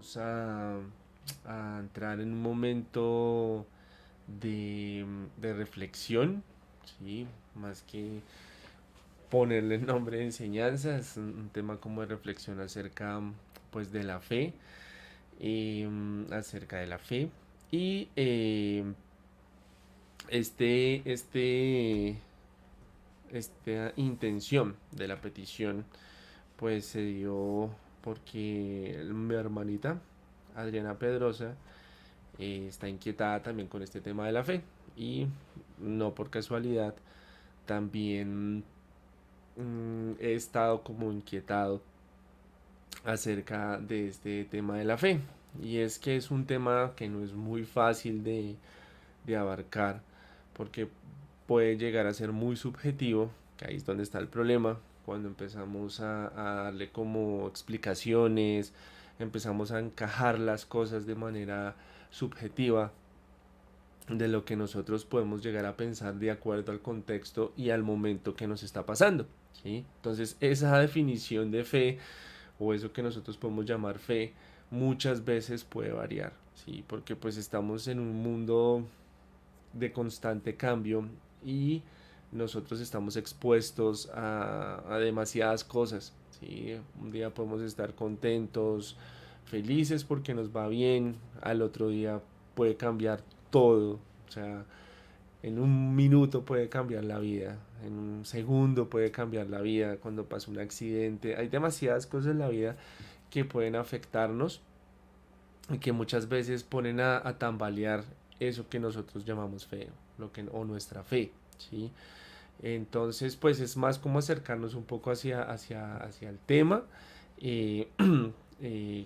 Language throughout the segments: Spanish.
vamos a entrar en un momento de reflexión, ¿sí? Más que ponerle nombre de enseñanza, es un tema como de reflexión acerca pues de la fe, acerca de la fe. Y este, esta intención de la petición pues se dio porque mi hermanita Adriana Pedrosa está inquietada también con este tema de la fe y no por casualidad también he estado como inquietado acerca de este tema de la fe, y es que es un tema que no es muy fácil de abarcar porque puede llegar a ser muy subjetivo, que ahí es donde está el problema, cuando empezamos a darle como explicaciones, empezamos a encajar las cosas de manera subjetiva de lo que nosotros podemos llegar a pensar de acuerdo al contexto y al momento que nos está pasando, ¿sí? Entonces esa definición de fe o eso que nosotros podemos llamar fe muchas veces puede variar, ¿sí? Porque pues estamos en un mundo de constante cambio y nosotros estamos expuestos a demasiadas cosas, ¿sí? Un día podemos estar contentos, felices porque nos va bien, al otro día puede cambiar todo, o sea, en un minuto puede cambiar la vida, en un segundo puede cambiar la vida cuando pasa un accidente. Hay demasiadas cosas en la vida que pueden afectarnos y que muchas veces ponen a tambalear eso que nosotros llamamos fe o nuestra fe, ¿sí? Entonces, pues es más como acercarnos un poco hacia el tema. eh, eh,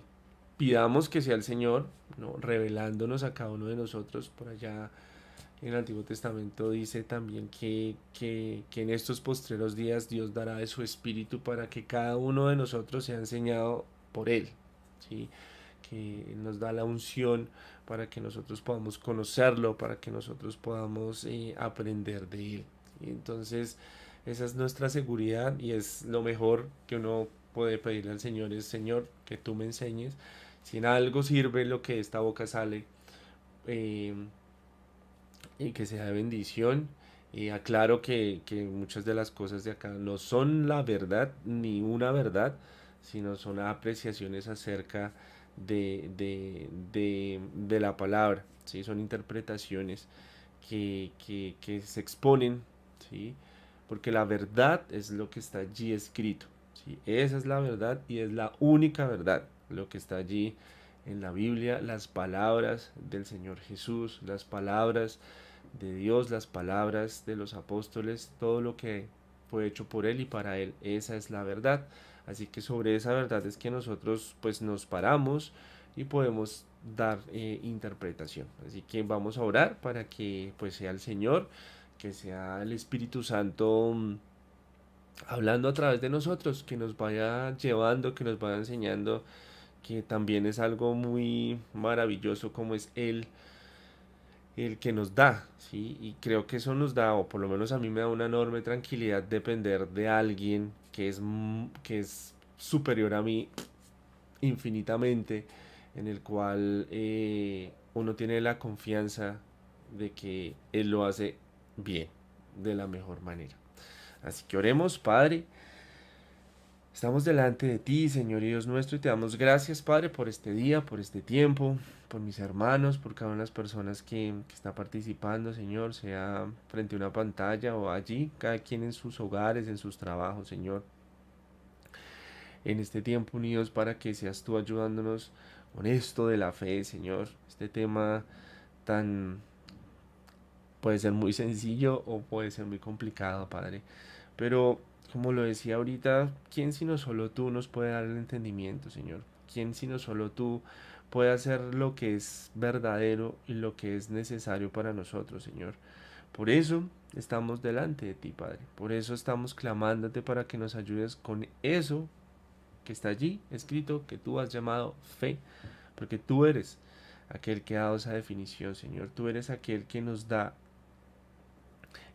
Pidamos que sea el Señor, ¿no? Revelándonos a cada uno de nosotros. Por allá en el Antiguo Testamento dice también que en estos postreros días Dios dará de su espíritu para que cada uno de nosotros sea enseñado por Él, ¿sí? Que nos da la unción para que nosotros podamos conocerlo, para que nosotros podamos aprender de Él. Y entonces, esa es nuestra seguridad y es lo mejor que uno puede pedirle al Señor, es Señor, que tú me enseñes. Si en algo sirve lo que de esta boca sale, eh, y que sea de bendición. Y aclaro que muchas de las cosas de acá no son la verdad ni una verdad, sino son apreciaciones acerca de la palabra, ¿sí? Son interpretaciones que se exponen, ¿sí? Porque la verdad es lo que está allí escrito, ¿sí? Esa es la verdad y es la única verdad, lo que está allí en la Biblia, las palabras del Señor Jesús, las palabras de Dios, las palabras de los apóstoles, todo lo que fue hecho por Él y para Él. Esa es la verdad. Así que sobre esa verdad es que nosotros pues nos paramos y podemos dar interpretación. Así que vamos a orar para que pues sea el Señor, que sea el Espíritu Santo hablando a través de nosotros, que nos vaya llevando, que nos vaya enseñando, que también es algo muy maravilloso como es Él el que nos da, ¿sí? Y creo que eso nos da, o por lo menos a mí me da una enorme tranquilidad depender de alguien que es superior a mí infinitamente, en el cual uno tiene la confianza de que Él lo hace bien, de la mejor manera. Así que oremos, Padre. Estamos delante de ti, Señor y Dios nuestro, y te damos gracias, Padre, por este día, por este tiempo, por mis hermanos, por cada una de las personas que está participando, Señor, sea frente a una pantalla o allí, cada quien en sus hogares, en sus trabajos, Señor, en este tiempo unidos para que seas tú ayudándonos con esto de la fe, Señor. Este tema tan puede ser muy sencillo o puede ser muy complicado, Padre. Pero, como lo decía ahorita, ¿quién sino solo tú nos puede dar el entendimiento, Señor? ¿Quién sino solo tú puede hacer lo que es verdadero y lo que es necesario para nosotros, Señor? Por eso estamos delante de ti, Padre. Por eso estamos clamándote para que nos ayudes con eso que está allí escrito, que tú has llamado fe, porque tú eres aquel que ha dado esa definición, Señor. Tú eres aquel que nos da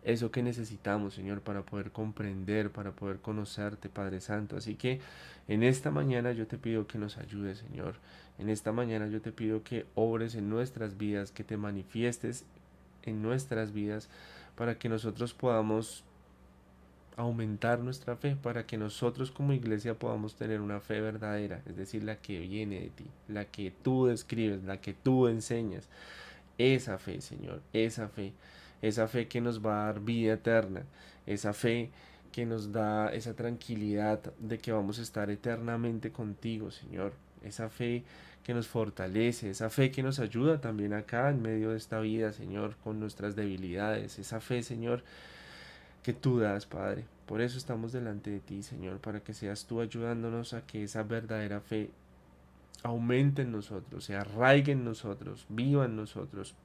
eso que necesitamos, Señor, para poder comprender, para poder conocerte, Padre Santo. Así que en esta mañana yo te pido que nos ayudes, Señor. En esta mañana yo te pido que obres en nuestras vidas, que te manifiestes en nuestras vidas, para que nosotros podamos aumentar nuestra fe, para que nosotros como iglesia podamos tener una fe verdadera, es decir, la que viene de ti, la que tú describes, la que tú enseñas. Esa fe, Señor, esa fe que nos va a dar vida eterna, esa fe que nos da esa tranquilidad de que vamos a estar eternamente contigo, Señor. Esa fe que nos fortalece, esa fe que nos ayuda también acá en medio de esta vida, Señor, con nuestras debilidades, esa fe, Señor, que tú das, Padre. Por eso estamos delante de ti, Señor, para que seas tú ayudándonos a que esa verdadera fe aumente en nosotros, se arraigue en nosotros, viva en nosotros,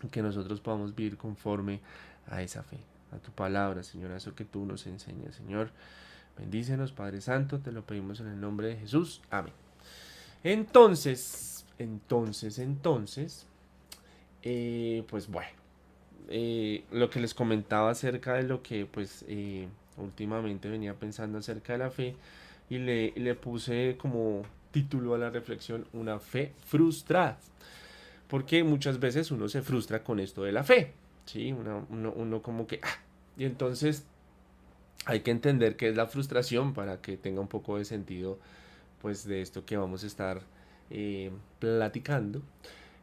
y que nosotros podamos vivir conforme a esa fe, a tu palabra, Señor, a eso que tú nos enseñas, Señor. Bendícenos, Padre Santo, te lo pedimos en el nombre de Jesús. Amén. Entonces, pues bueno, lo que les comentaba acerca de lo que pues últimamente venía pensando acerca de la fe y le puse como título a la reflexión una fe frustrada, porque muchas veces uno se frustra con esto de la fe, ¿sí? Uno como que... Y entonces hay que entender qué es la frustración para que tenga un poco de sentido pues de esto que vamos a estar platicando.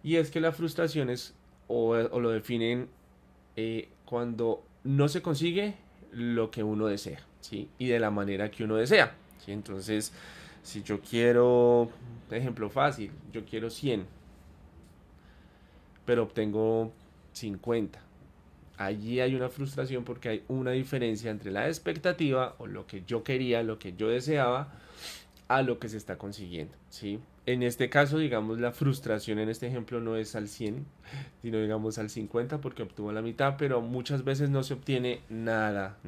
Y es que la frustración es, o lo definen cuando no se consigue lo que uno desea, ¿sí? Y de la manera que uno desea, ¿sí? Entonces, si yo quiero, ejemplo fácil, yo quiero 100, pero obtengo 50. Allí hay una frustración porque hay una diferencia entre la expectativa o lo que yo quería, lo que yo deseaba, a lo que se está consiguiendo, ¿sí? En este caso, digamos, la frustración en este ejemplo no es al 100, sino digamos al 50 porque obtuvo la mitad, pero muchas veces no se obtiene nada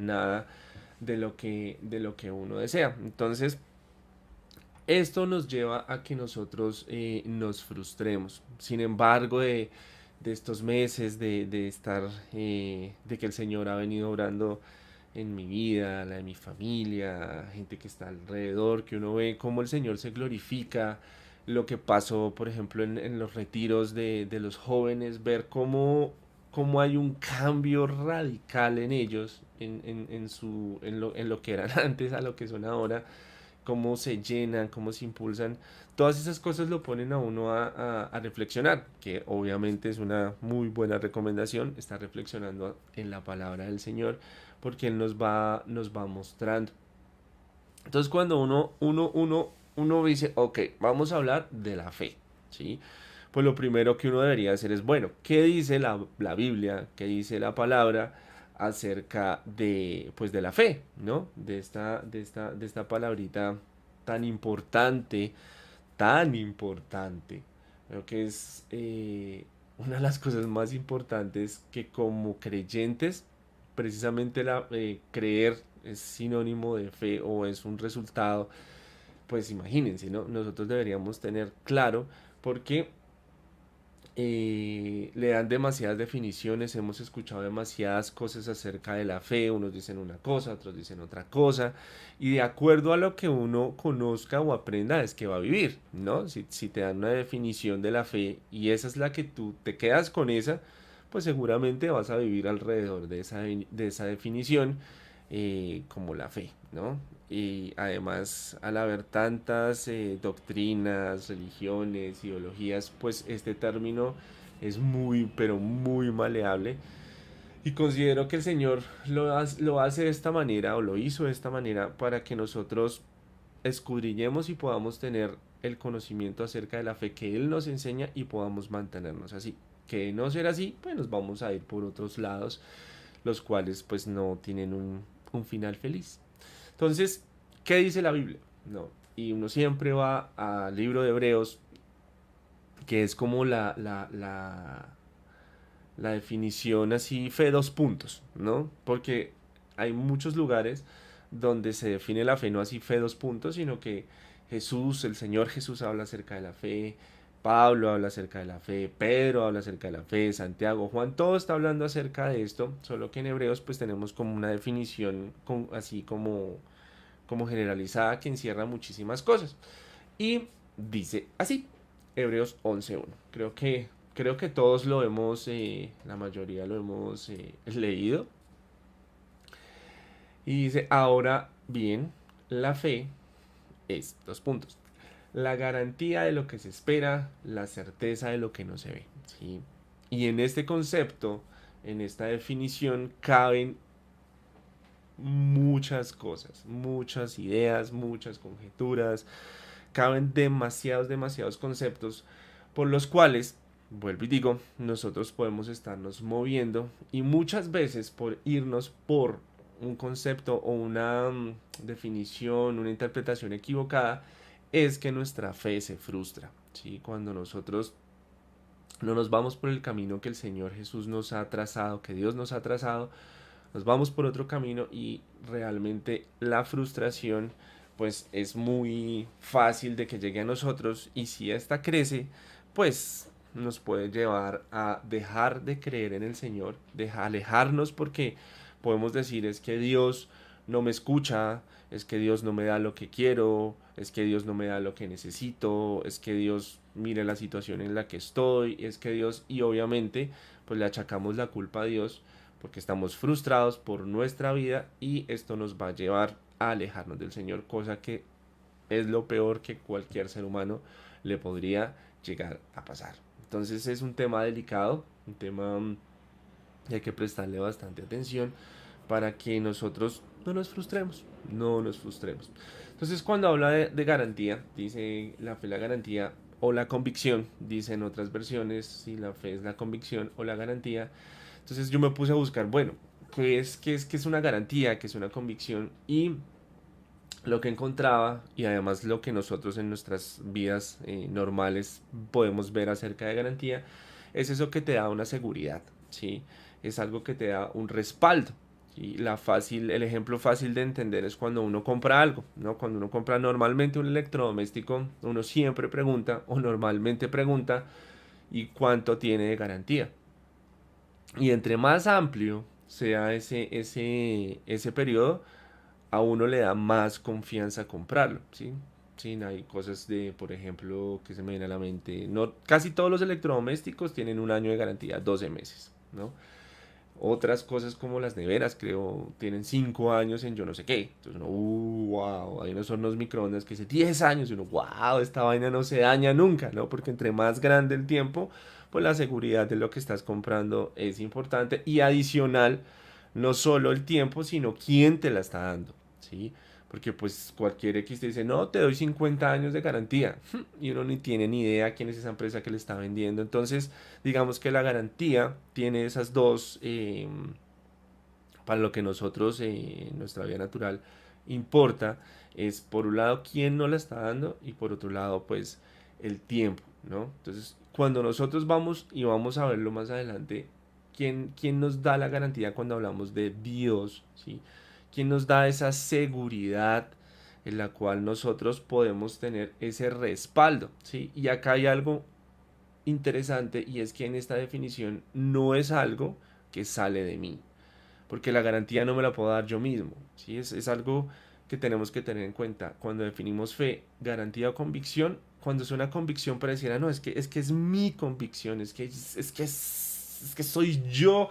de lo que uno desea. Entonces, esto nos lleva a que nosotros nos frustremos. Sin embargo, de estos meses, de estar, de que el Señor ha venido obrando en mi vida, la de mi familia, gente que está alrededor, que uno ve cómo el Señor se glorifica, lo que pasó, por ejemplo, en los retiros de los jóvenes, ver cómo hay un cambio radical en ellos, en lo que eran antes a lo que son ahora, cómo se llenan, cómo se impulsan. Todas esas cosas lo ponen a uno a reflexionar, que obviamente es una muy buena recomendación, estar reflexionando en la palabra del Señor, porque Él nos va mostrando. Entonces cuando uno dice, ok, vamos a hablar de la fe, ¿sí? Pues lo primero que uno debería hacer es, bueno, ¿qué dice la Biblia? ¿Qué dice la palabra acerca de, pues, de la fe, ¿no? De esta palabrita tan importante, tan importante. Creo que es una de las cosas más importantes que como creyentes, precisamente creer es sinónimo de fe o es un resultado, pues imagínense, ¿no? Nosotros deberíamos tener claro porque le dan demasiadas definiciones, hemos escuchado demasiadas cosas acerca de la fe, unos dicen una cosa, otros dicen otra cosa, y de acuerdo a lo que uno conozca o aprenda es que va a vivir, ¿no? Si te dan una definición de la fe y esa es la que tú te quedas con esa, pues seguramente vas a vivir alrededor de esa definición como la fe, ¿no? Y además, al haber tantas doctrinas, religiones, ideologías, pues este término es muy, pero muy maleable. Y considero que el Señor lo hace de esta manera, o lo hizo de esta manera, para que nosotros escudriñemos y podamos tener el conocimiento acerca de la fe que Él nos enseña y podamos mantenernos así. Que de no ser así, pues nos vamos a ir por otros lados, los cuales pues no tienen un final feliz. Entonces, ¿qué dice la Biblia? No. Y uno siempre va al libro de Hebreos, que es como la definición así, fe dos puntos, ¿no? Porque hay muchos lugares donde se define la fe no así fe dos puntos, sino que Jesús, el Señor Jesús habla acerca de la fe, Pablo habla acerca de la fe, Pedro habla acerca de la fe, Santiago, Juan, todo está hablando acerca de esto, solo que en Hebreos pues tenemos como una definición así como generalizada que encierra muchísimas cosas. Y dice así, Hebreos 11.1. Creo que todos lo hemos, la mayoría lo hemos leído. Y dice, ahora bien, la fe es, dos puntos, la garantía de lo que se espera, la certeza de lo que no se ve. ¿Sí? Y en este concepto, en esta definición, caben muchas cosas, muchas ideas, muchas conjeturas, caben demasiados conceptos por los cuales, vuelvo y digo, nosotros podemos estarnos moviendo y muchas veces por irnos por un concepto o una definición, una interpretación equivocada, es que nuestra fe se frustra. ¿Sí? Cuando nosotros no nos vamos por el camino que el Señor Jesús nos ha trazado, que Dios nos ha trazado, nos vamos por otro camino y realmente la frustración pues es muy fácil de que llegue a nosotros y si esta crece pues nos puede llevar a dejar de creer en el Señor, de alejarnos porque podemos decir es que Dios no me escucha, es que Dios no me da lo que quiero, es que Dios no me da lo que necesito, es que Dios mire la situación en la que estoy, es que Dios y obviamente pues le achacamos la culpa a Dios porque estamos frustrados por nuestra vida y esto nos va a llevar a alejarnos del Señor, cosa que es lo peor que cualquier ser humano le podría llegar a pasar. Entonces es un tema delicado, un tema y hay que prestarle bastante atención para que nosotros no nos frustremos, no nos frustremos. Entonces cuando habla de garantía, dice la fe, la garantía o la convicción, dice en otras versiones, si la fe es la convicción o la garantía. Entonces yo me puse a buscar, bueno, ¿qué es una garantía? ¿Qué es una convicción? Y lo que encontraba y además lo que nosotros en nuestras vidas normales podemos ver acerca de garantía es eso que te da una seguridad, ¿sí? Es algo que te da un respaldo. Y el ejemplo fácil de entender es cuando uno compra algo, ¿no? Cuando uno compra normalmente un electrodoméstico, uno siempre pregunta o normalmente pregunta ¿y cuánto tiene de garantía? Y entre más amplio sea ese periodo, a uno le da más confianza comprarlo, ¿sí? Sí, hay cosas de, por ejemplo, que se me viene a la mente. No, casi todos los electrodomésticos tienen un año de garantía, 12 meses, ¿no? Otras cosas como las neveras, creo, tienen 5 años en yo no sé qué. Entonces uno, wow, hay unos hornos microondas que dice 10 años y uno, wow, esta vaina no se daña nunca, ¿no? Porque entre más grande el tiempo, pues la seguridad de lo que estás comprando es importante y adicional, no solo el tiempo, sino quién te la está dando, ¿sí? Porque pues cualquier X te dice, no, te doy 50 años de garantía. Y uno ni tiene ni idea quién es esa empresa que le está vendiendo. Entonces, digamos que la garantía tiene esas dos, para lo que nosotros, en nuestra vida natural, importa, es por un lado quién nos la está dando y por otro lado, pues, el tiempo, ¿no? Entonces, cuando nosotros vamos y vamos a verlo más adelante, ¿quién nos da la garantía cuando hablamos de Dios, ¿sí? ¿Quién nos da esa seguridad en la cual nosotros podemos tener ese respaldo, ¿sí? Y acá hay algo interesante y es que en esta definición no es algo que sale de mí, porque la garantía no me la puedo dar yo mismo, ¿sí? Es algo que tenemos que tener en cuenta cuando definimos fe, garantía o convicción. Cuando es una convicción pareciera, no, es que es mi convicción, es que soy yo,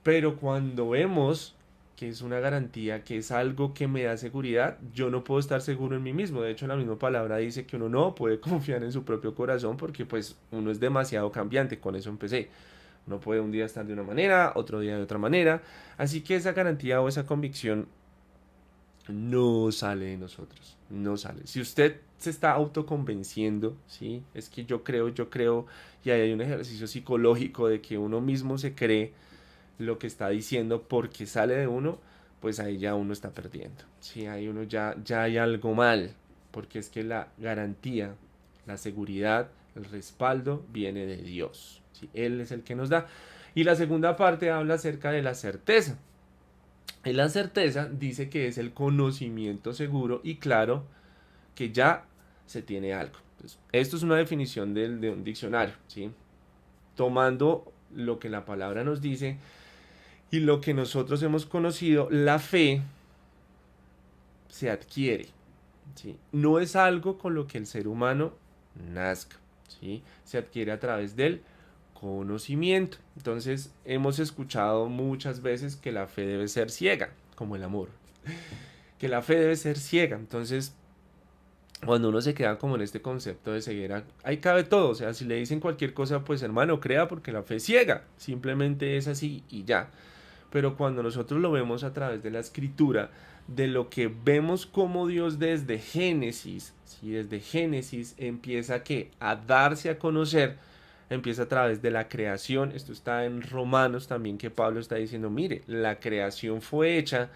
pero cuando vemos que es una garantía, que es algo que me da seguridad, yo no puedo estar seguro en mí mismo. De hecho, la misma palabra dice que uno no puede confiar en su propio corazón porque pues uno es demasiado cambiante, con eso empecé. No puede un día estar de una manera, otro día de otra manera. Así que esa garantía o esa convicción no sale de nosotros. No sale. Si usted se está autoconvenciendo, ¿sí? Es que yo creo, y ahí hay un ejercicio psicológico de que uno mismo se cree lo que está diciendo porque sale de uno, pues ahí ya uno está perdiendo. Sí, ahí uno ya hay algo mal, porque es que la garantía, la seguridad, el respaldo viene de Dios. ¿Sí? Él es el que nos da. Y la segunda parte habla acerca de la certeza. Y la certeza dice que es el conocimiento seguro y claro que ya se tiene algo. Entonces, esto es una definición de un diccionario, ¿sí? Tomando lo que la palabra nos dice y lo que nosotros hemos conocido, la fe se adquiere, ¿sí? No es algo con lo que el ser humano nazca, ¿sí? Se adquiere a través del conocimiento. Entonces, hemos escuchado muchas veces que la fe debe ser ciega, como el amor, que la fe debe ser ciega. Entonces, cuando uno se queda como en este concepto de ceguera, ahí cabe todo. O sea, si le dicen cualquier cosa, pues hermano, crea porque la fe es ciega. Simplemente es así y ya. Pero cuando nosotros lo vemos a través de la escritura, de lo que vemos como Dios desde Génesis, si desde Génesis empieza a darse a conocer, empieza a través de la creación. Esto está en Romanos también, que Pablo está diciendo, mire, la creación fue hecha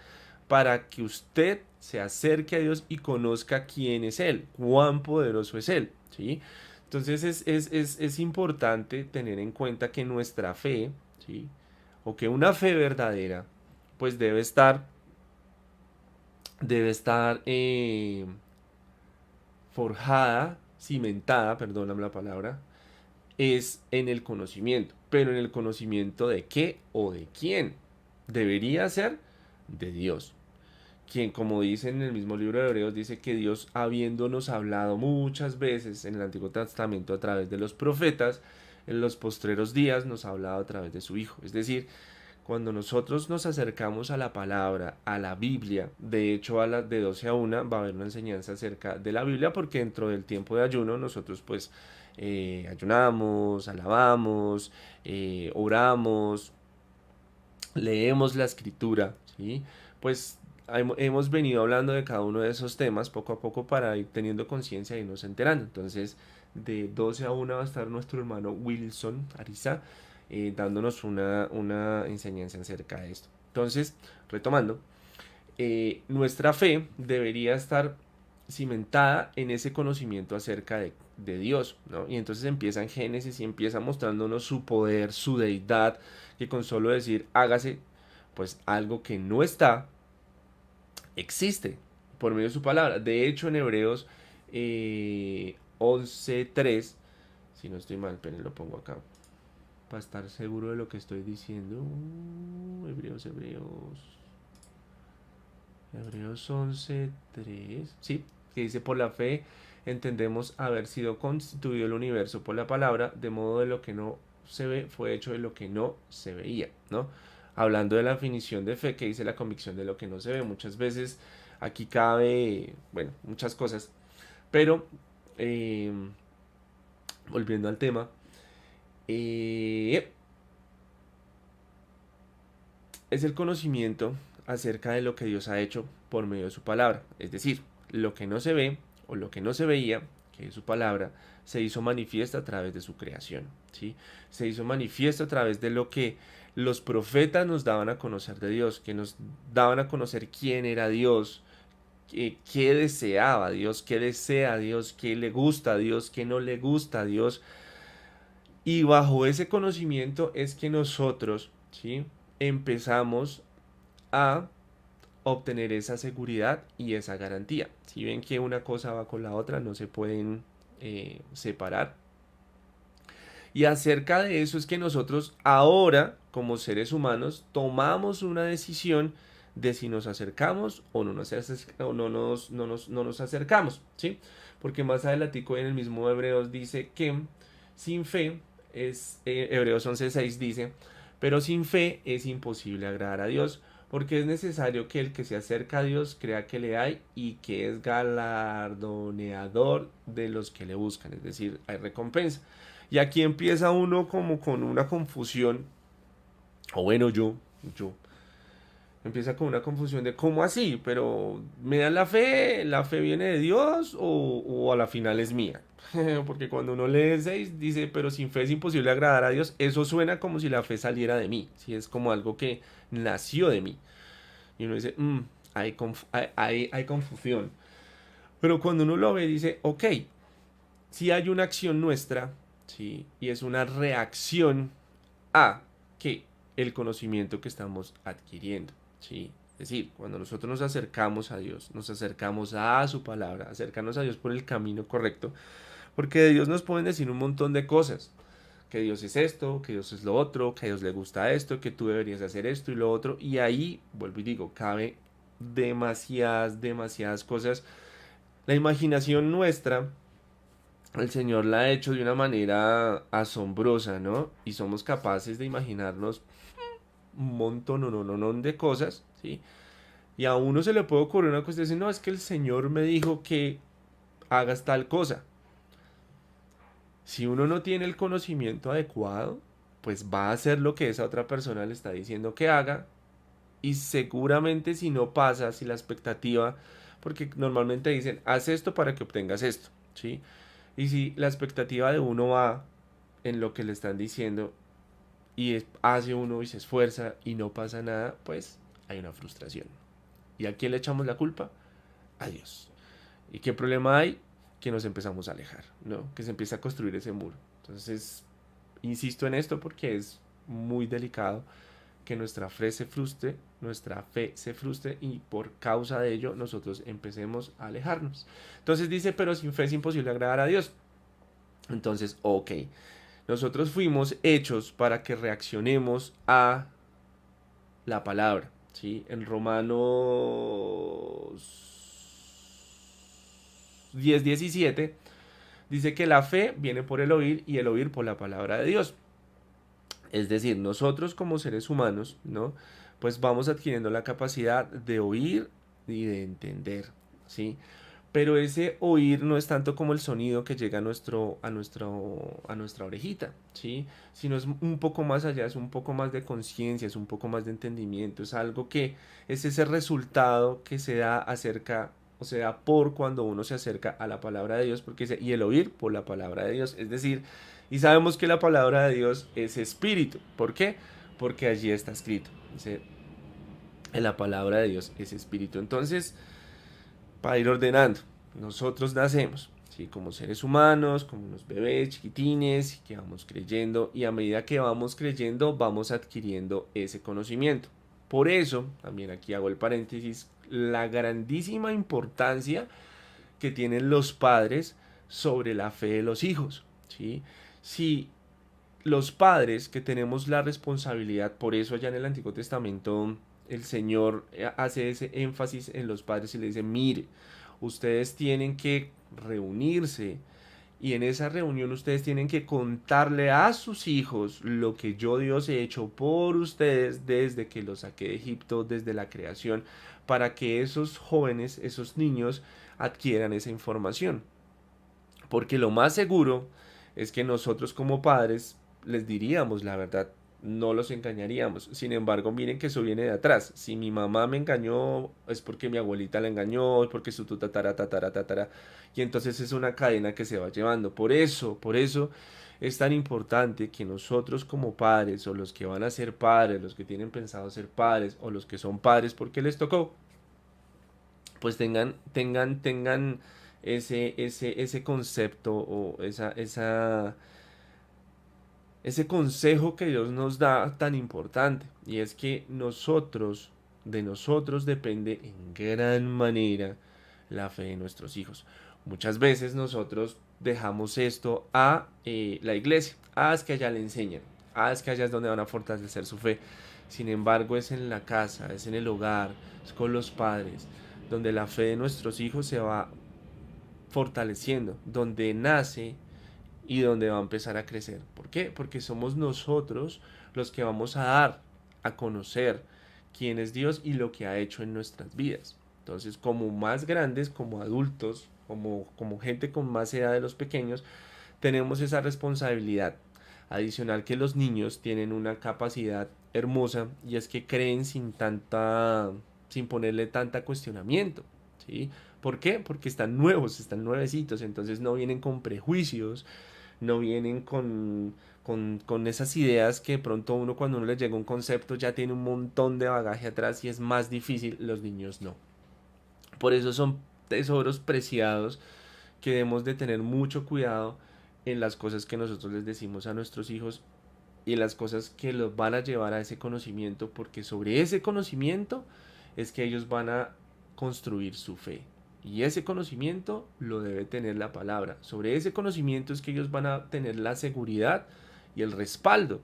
para que usted se acerque a Dios y conozca quién es Él, cuán poderoso es Él, ¿sí? Entonces es importante tener en cuenta que nuestra fe, ¿sí? O que una fe verdadera, pues debe estar forjada, cimentada, perdóname la palabra, es en el conocimiento. Pero en el conocimiento de qué o de quién. Debería ser de Dios. Quien, como dice en el mismo libro de Hebreos, dice que Dios, habiéndonos hablado muchas veces en el Antiguo Testamento a través de los profetas, en los postreros días nos ha hablado a través de su Hijo. Es decir, cuando nosotros nos acercamos a la palabra, a la Biblia, de hecho a las de 12 a 1 va a haber una enseñanza acerca de la Biblia, porque dentro del tiempo de ayuno nosotros pues ayunamos, alabamos, oramos, leemos la escritura, ¿sí? Pues hemos venido hablando de cada uno de esos temas poco a poco para ir teniendo conciencia y irnos enterando. Entonces, de 12 a 1 va a estar nuestro hermano Wilson Ariza dándonos una enseñanza acerca de esto. Entonces, retomando, nuestra fe debería estar cimentada en ese conocimiento acerca de Dios, ¿no? Y entonces empieza en Génesis y empieza mostrándonos su poder, su deidad, que con solo decir hágase, pues algo que no está, existe por medio de su palabra. De hecho, en Hebreos 11:3, si no estoy mal, pero lo pongo acá para estar seguro de lo que estoy diciendo. Hebreos 11:3. Sí, que dice: por la fe entendemos haber sido constituido el universo por la palabra, de modo de lo que no se ve fue hecho de lo que no se veía, ¿no? Hablando de la definición de fe, que dice la convicción de lo que no se ve. Muchas veces aquí cabe, bueno, muchas cosas, pero eh, volviendo al tema, eh, es el conocimiento acerca de lo que Dios ha hecho por medio de su palabra. Es decir, lo que no se ve o lo que no se veía, que es su palabra, se hizo manifiesto a través de su creación, ¿sí? Se hizo manifiesto a través de lo que los profetas nos daban a conocer de Dios, que nos daban a conocer quién era Dios, qué deseaba Dios, qué desea Dios, qué le gusta a Dios, qué no le gusta a Dios. Y bajo ese conocimiento es que nosotros, ¿sí?, empezamos a obtener esa seguridad y esa garantía. Si ven que una cosa va con la otra, no se pueden separar. Y acerca de eso es que nosotros ahora, como seres humanos, tomamos una decisión de si nos acercamos o no nos acercamos, ¿sí? Porque más adelantico en el mismo Hebreos dice que sin fe Hebreos 11:6 dice, pero sin fe es imposible agradar a Dios, porque es necesario que el que se acerca a Dios crea que le hay y que es galardoneador de los que le buscan, es decir, hay recompensa. Y aquí empieza uno como con una confusión, o bueno, yo, empieza con una confusión de cómo así, pero ¿me dan la fe viene de Dios o a la final es mía? Porque cuando uno lee el 6 dice, pero sin fe es imposible agradar a Dios, eso suena como si la fe saliera de mí, si es como algo que nació de mí. Y uno dice, hay confusión. Pero cuando uno lo ve, dice, ok, si hay una acción nuestra, ¿sí? Y es una reacción a que el conocimiento que estamos adquiriendo, ¿sí? Es decir, cuando nosotros nos acercamos a Dios, nos acercamos a su palabra, acercarnos a Dios por el camino correcto, Porque de Dios nos pueden decir un montón de cosas. Que Dios es esto, que Dios es lo otro, que a Dios le gusta esto, que tú deberías hacer esto y lo otro. Y ahí, vuelvo y digo, cabe demasiadas cosas. La imaginación nuestra, el Señor la ha hecho de una manera asombrosa, ¿no? Y somos capaces de imaginarnos un montón, de cosas, ¿sí? Y a uno se le puede ocurrir una cosa y decir, no, es que el Señor me dijo que hagas tal cosa. Si uno no tiene el conocimiento adecuado, pues va a hacer lo que esa otra persona le está diciendo que haga. Y seguramente si no pasa, si la expectativa, porque normalmente dicen, haz esto para que obtengas esto, ¿sí? Y si la expectativa de uno va en lo que le están diciendo hace uno y se esfuerza y no pasa nada, pues hay una frustración. ¿Y a quién le echamos la culpa? A Dios. ¿Y qué problema hay? Que nos empezamos a alejar, ¿no? Que se empieza a construir ese muro. Entonces, insisto en esto porque es muy delicado que nuestra fe se frustre y por causa de ello nosotros empecemos a alejarnos. Entonces dice, pero sin fe es imposible agradar a Dios. Entonces, ok, nosotros fuimos hechos para que reaccionemos a la palabra, ¿sí? En Romanos 10:17 dice que la fe viene por el oír y el oír por la palabra de Dios. Es decir, nosotros como seres humanos, ¿no? Pues vamos adquiriendo la capacidad de oír y de entender, ¿sí? Pero ese oír no es tanto como el sonido que llega a nuestra orejita, ¿sí? Sino es un poco más allá, es un poco más de conciencia, es un poco más de entendimiento, es algo que es ese resultado que se da acerca, o se da por cuando uno se acerca a la palabra de Dios, porque dice, y el oír por la palabra de Dios, es decir, y sabemos que la palabra de Dios es espíritu, ¿por qué? Porque allí está escrito, dice, en la palabra de Dios es espíritu, entonces para ir ordenando. Nosotros nacemos, ¿sí? Como seres humanos, como unos bebés chiquitines, que vamos creyendo y a medida que vamos creyendo vamos adquiriendo ese conocimiento. Por eso, también aquí hago el paréntesis, la grandísima importancia que tienen los padres sobre la fe de los hijos, ¿sí? Si los padres que tenemos la responsabilidad, por eso allá en el Antiguo Testamento el Señor hace ese énfasis en los padres y le dice, mire, ustedes tienen que reunirse y en esa reunión ustedes tienen que contarle a sus hijos lo que yo Dios he hecho por ustedes desde que los saqué de Egipto, desde la creación, para que esos jóvenes, esos niños adquieran esa información. Porque lo más seguro es que nosotros como padres les diríamos la verdad, no los engañaríamos. Sin embargo, miren que eso viene de atrás. Si mi mamá me engañó, es porque mi abuelita la engañó, es porque su tatara. Y entonces es una cadena que se va llevando. Por eso es tan importante que nosotros como padres, o los que van a ser padres, los que tienen pensado ser padres, o los que son padres porque les tocó, pues tengan ese concepto o ese consejo que Dios nos da tan importante. Y es que de nosotros depende en gran manera la fe de nuestros hijos. Muchas veces nosotros dejamos esto a la iglesia. Ah, es que allá le enseñan. Ah, es que allá es donde van a fortalecer su fe. Sin embargo, es en la casa, es en el hogar, es con los padres, donde la fe de nuestros hijos se va fortaleciendo, donde nace y donde va a empezar a crecer. ¿Por qué? Porque somos nosotros los que vamos a dar a conocer quién es Dios y lo que ha hecho en nuestras vidas. Entonces, como más grandes, como adultos, como gente con más edad de los pequeños, tenemos esa responsabilidad. Adicional que los niños tienen una capacidad hermosa y es que creen sin ponerle tanta cuestionamiento, ¿sí? ¿Por qué? Porque están nuevos, están nuevecitos, entonces no vienen con prejuicios, no vienen con esas ideas que de pronto cuando uno les llega un concepto ya tiene un montón de bagaje atrás y es más difícil, los niños no. Por eso son tesoros preciados que debemos de tener mucho cuidado en las cosas que nosotros les decimos a nuestros hijos y en las cosas que los van a llevar a ese conocimiento, porque sobre ese conocimiento es que ellos van a construir su fe. Y ese conocimiento lo debe tener la palabra. Sobre ese conocimiento es que ellos van a tener la seguridad y el respaldo.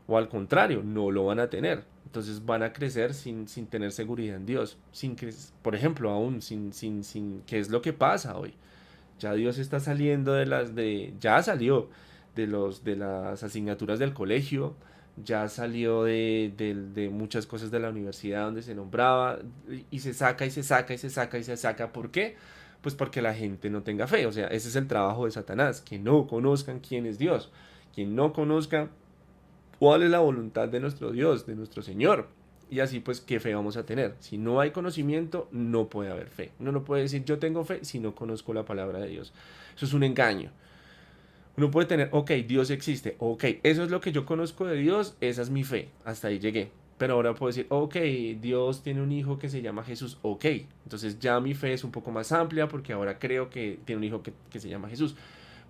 O al contrario, no lo van a tener. Entonces van a crecer sin tener seguridad en Dios. Por ejemplo, aún ¿qué es lo que pasa hoy? Ya Dios está saliendo ya salió de las asignaturas del colegio, ya salió de muchas cosas de la universidad donde se nombraba, y se saca y se saca y se saca y se saca. ¿Por qué? Pues porque la gente no tenga fe. O sea, ese es el trabajo de Satanás, que no conozcan quién es Dios, quien no conozca cuál es la voluntad de nuestro Dios, de nuestro Señor. Y así pues, ¿qué fe vamos a tener? Si no hay conocimiento, no puede haber fe. Uno no puede decir yo tengo fe si no conozco la palabra de Dios. Eso es un engaño. Uno puede tener, ok, Dios existe, ok, eso es lo que yo conozco de Dios, esa es mi fe, hasta ahí llegué. Pero ahora puedo decir, ok, Dios tiene un hijo que se llama Jesús, ok. Entonces ya mi fe es un poco más amplia porque ahora creo que tiene un hijo que se llama Jesús.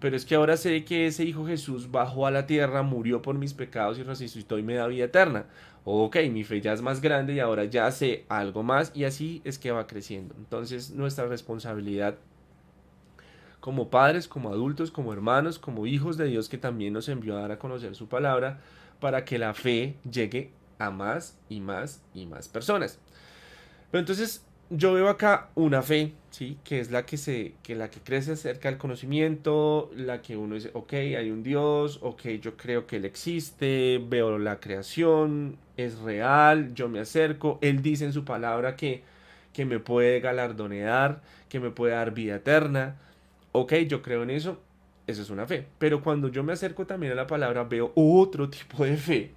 Pero es que ahora sé que ese hijo Jesús bajó a la tierra, murió por mis pecados y resucitó y me da vida eterna. Ok, mi fe ya es más grande y ahora ya sé algo más y así es que va creciendo. Entonces nuestra responsabilidad como padres, como adultos, como hermanos, como hijos de Dios que también nos envió a dar a conocer su palabra para que la fe llegue a más y más y más personas. Pero entonces yo veo acá una fe, ¿sí? Que es la que crece acerca del conocimiento, la que uno dice, ok, hay un Dios, ok, yo creo que Él existe, veo la creación, es real, yo me acerco, Él dice en su palabra que me puede galardonear, que me puede dar vida eterna, ok, yo creo en eso es una fe. Pero cuando yo me acerco también a la palabra, veo otro tipo de fe.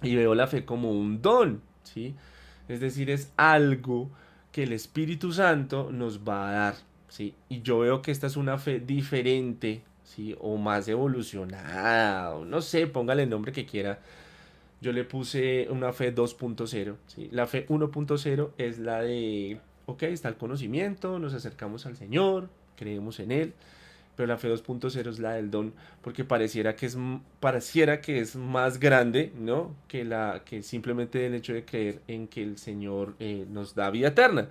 Y veo la fe como un don, ¿sí? Es decir, es algo que el Espíritu Santo nos va a dar, ¿sí? Y yo veo que esta es una fe diferente, ¿sí? O más evolucionada, o no sé, póngale el nombre que quiera. Yo le puse una fe 2.0, ¿sí? La fe 1.0 es la de, ok, está el conocimiento, nos acercamos al Señor, creemos en Él, pero la fe 2.0 es la del don, porque pareciera que es más grande, ¿no? Que simplemente el hecho de creer en que el Señor nos da vida eterna,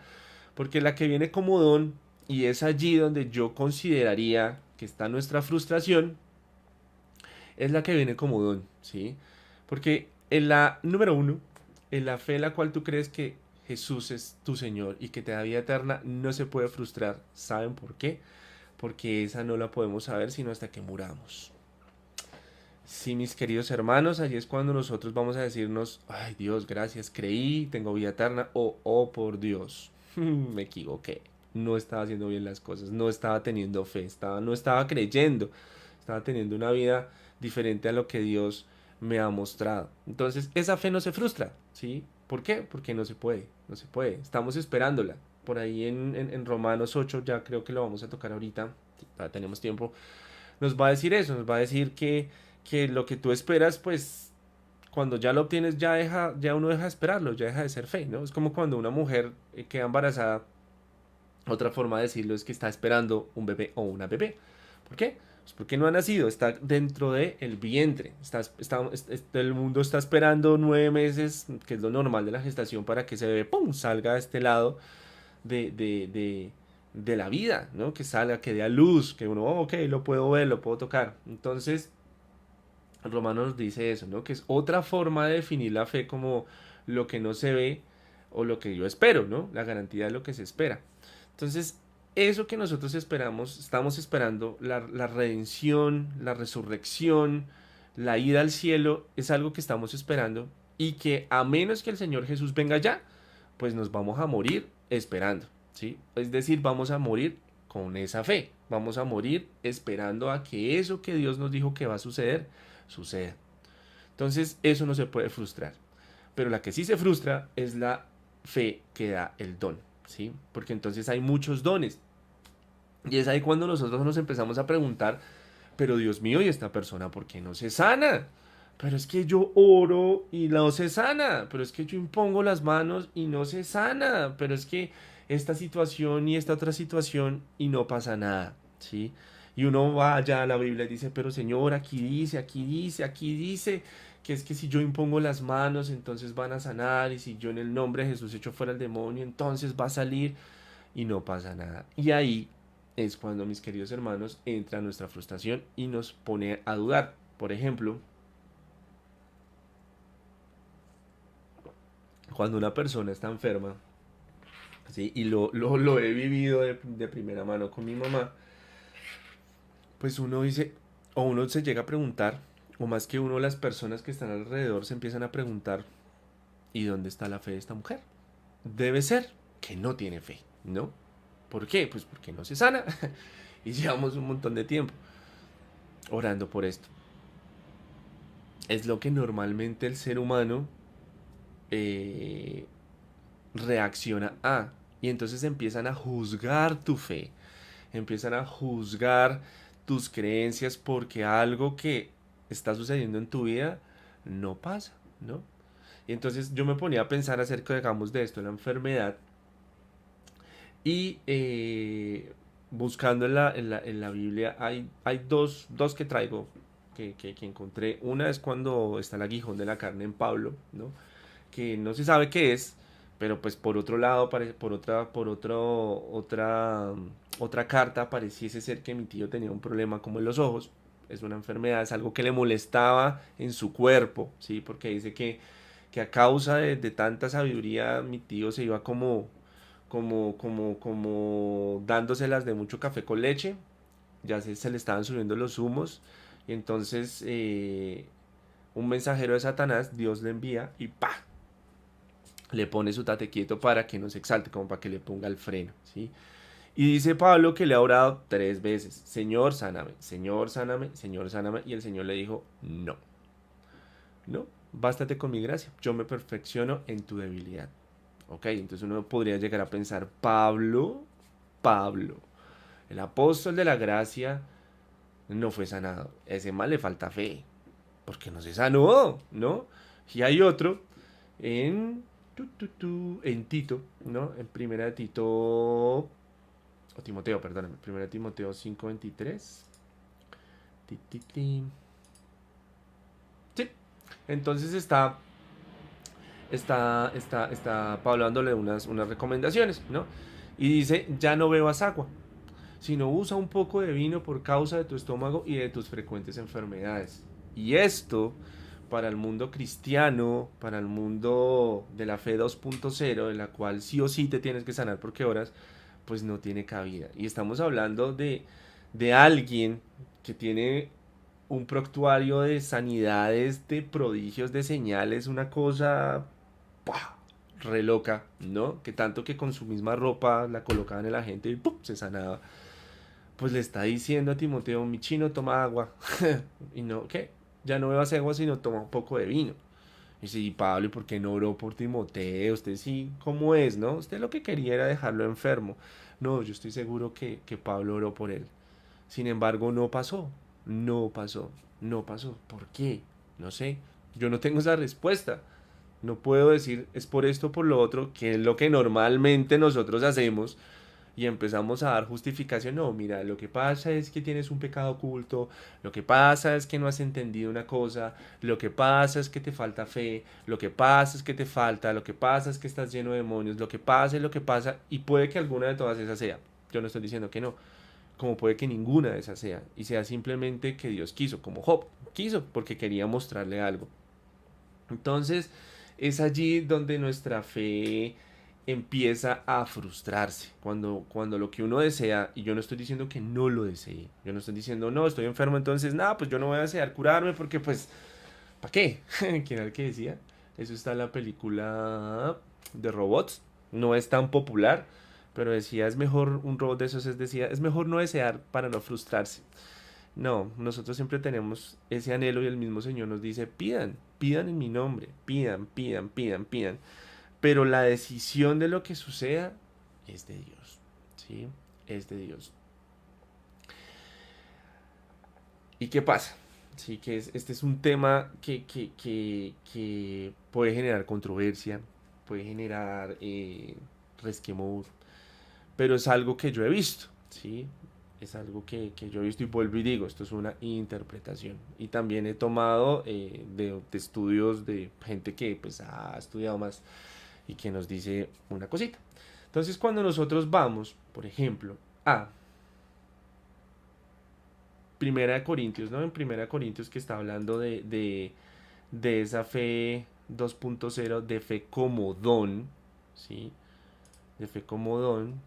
porque la que viene como don, y es allí donde yo consideraría que está nuestra frustración, es la que viene como don, ¿sí? Porque en la número uno, en la fe en la cual tú crees que Jesús es tu Señor y que te da vida eterna, no se puede frustrar. ¿Saben por qué? Porque esa no la podemos saber sino hasta que muramos. Sí, mis queridos hermanos, allí es cuando nosotros vamos a decirnos, ay Dios, gracias, creí, tengo vida eterna, o oh por Dios, me equivoqué, no estaba haciendo bien las cosas, no estaba teniendo fe, no estaba creyendo, estaba teniendo una vida diferente a lo que Dios me ha mostrado. Entonces, esa fe no se frustra, ¿sí? ¿Por qué? Porque no se puede, no se puede, estamos esperándola. Por ahí en Romanos 8, ya creo que lo vamos a tocar ahorita, ya tenemos tiempo, nos va a decir eso, nos va a decir que lo que tú esperas, pues cuando ya lo obtienes, ya uno deja de esperarlo, ya deja de ser fe, ¿no? Es como cuando una mujer queda embarazada, otra forma de decirlo es que está esperando un bebé o una bebé. ¿Por qué? Pues porque no ha nacido, está dentro del vientre. El mundo está esperando 9 meses, que es lo normal de la gestación, para que ese bebé, ¡pum!, salga a este lado de, de, de, de la vida, ¿no? Que salga, que dé a luz, que uno, oh, ok, lo puedo ver, lo puedo tocar. Entonces, el romano nos dice eso, ¿no? Que es otra forma de definir la fe como lo que no se ve o lo que yo espero, ¿no? La garantía de lo que se espera. Entonces, eso que nosotros esperamos, estamos esperando, la redención, la resurrección, la ida al cielo, es algo que estamos esperando y que a menos que el Señor Jesús venga ya, pues nos vamos a morir esperando, ¿sí? Es decir, vamos a morir con esa fe, vamos a morir esperando a que eso que Dios nos dijo que va a suceder, suceda. Entonces, eso no se puede frustrar. Pero la que sí se frustra es la fe que da el don, ¿sí? Porque entonces hay muchos dones. Y es ahí cuando nosotros nos empezamos a preguntar, pero Dios mío, ¿y esta persona por qué no se sana? Pero es que yo oro y no se sana. Pero es que yo impongo las manos y no se sana. Pero es que esta situación y esta otra situación y no pasa nada, ¿sí? Y uno va allá a la Biblia y dice, pero Señor, aquí dice, aquí dice, aquí dice, que es que si yo impongo las manos, entonces van a sanar. Y si yo en el nombre de Jesús echo fuera el demonio, entonces va a salir. y no pasa nada. Y ahí es cuando, mis queridos hermanos, entra nuestra frustración y nos pone a dudar. Por ejemplo, cuando una persona está enferma, ¿sí? Y lo he vivido de primera mano con mi mamá, pues uno dice, o uno se llega a preguntar, o más que uno, las personas que están alrededor se empiezan a preguntar, ¿y dónde está la fe de esta mujer? Debe ser que no tiene fe, ¿no? ¿Por qué? Pues porque no se sana. Y llevamos un montón de tiempo orando por esto. Es lo que normalmente el ser humano eh, reacciona a. Y entonces empiezan a juzgar tu fe, empiezan a juzgar tus creencias porque algo que está sucediendo en tu vida no pasa, ¿no? Y entonces yo me ponía a pensar acerca, digamos, de esto, la enfermedad, y buscando en la Biblia hay dos que traigo que encontré. Una es cuando está el aguijón de la carne en Pablo, ¿no? Que no se sabe qué es, pero pues por otro lado, otra carta pareciese ser que mi tío tenía un problema como en los ojos. Es una enfermedad, es algo que le molestaba en su cuerpo, ¿sí? Porque dice que a causa de tanta sabiduría mi tío se iba como dándoselas de mucho café con leche, ya se le estaban subiendo los humos, y entonces un mensajero de Satanás, Dios le envía y ¡pa! Le pone su tate quieto para que no se exalte, como para que le ponga el freno, ¿sí? Y dice Pablo que le ha orado 3 veces, Señor, sáname, Señor, sáname, Señor, sáname, y el Señor le dijo, no, no, bástate con mi gracia, yo me perfecciono en tu debilidad. Ok, entonces uno podría llegar a pensar, Pablo, el apóstol de la gracia, no fue sanado. Ese mal le falta fe, porque no se sanó, ¿no? Y hay otro en Tito, ¿no? En primera de Tito, o Timoteo, perdón, en primera de Timoteo 5:23. Ti, ti, ti. Sí, entonces está Pablo dándole unas recomendaciones, ¿no? Y dice, ya no bebas agua, sino usa un poco de vino por causa de tu estómago y de tus frecuentes enfermedades. Y esto, para el mundo cristiano, para el mundo de la fe 2.0, en la cual sí o sí te tienes que sanar porque oras, pues no tiene cabida. Y estamos hablando de alguien que tiene un proctuario de sanidades, de prodigios, de señales, una cosa ¡pah! Re loca, ¿no? Que tanto que con su misma ropa la colocaban en la gente y ¡pum! Se sanaba. Pues le está diciendo a Timoteo, mi chino, toma agua. Y no, ¿qué? Ya no bebas agua, sino toma un poco de vino. Y sí, Pablo, ¿y por qué no oró por Timoteo? Usted sí, ¿cómo es, no? Usted lo que quería era dejarlo enfermo. No, yo estoy seguro que Pablo oró por él. Sin embargo, no pasó. No pasó. No pasó. ¿Por qué? No sé. Yo no tengo esa respuesta. No puedo decir es por esto o por lo otro, que es lo que normalmente nosotros hacemos, y empezamos a dar justificación. No, mira, lo que pasa es que tienes un pecado oculto, lo que pasa es que no has entendido una cosa, lo que pasa es que te falta fe, lo que pasa es que te falta, lo que pasa es que estás lleno de demonios, lo que pasa es lo que pasa, y puede que alguna de todas esas sea. Yo no estoy diciendo que no, como puede que ninguna de esas sea, y sea simplemente que Dios quiso, como Job quiso, porque quería mostrarle algo. Entonces, es allí donde nuestra fe empieza a frustrarse. Cuando lo que uno desea, y yo no estoy diciendo que no lo desee, yo no estoy diciendo, no, estoy enfermo, entonces, nada, pues yo no voy a desear curarme porque, pues, ¿para qué? ¿Quién era el que decía? Eso está en la película de robots. No es tan popular, pero decía, es mejor, un robot de esos decía, es mejor no desear para no frustrarse. No, nosotros siempre tenemos ese anhelo y el mismo Señor nos dice, pidan, pidan en mi nombre, pidan, pidan, pidan, pidan. Pero la decisión de lo que suceda es de Dios, ¿sí? Es de Dios. ¿Y qué pasa? Sí, este es un tema que puede generar controversia, puede generar resquemor, pero es algo que yo he visto, ¿sí? Es algo que yo he visto y vuelvo y digo, esto es una interpretación. Y también he tomado de estudios de gente que pues ha estudiado más y que nos dice una cosita. Entonces cuando nosotros vamos, por ejemplo, a Primera de Corintios, ¿no? En Primera de Corintios que está hablando de esa fe 2.0, de fe como don, ¿sí? De fe como don.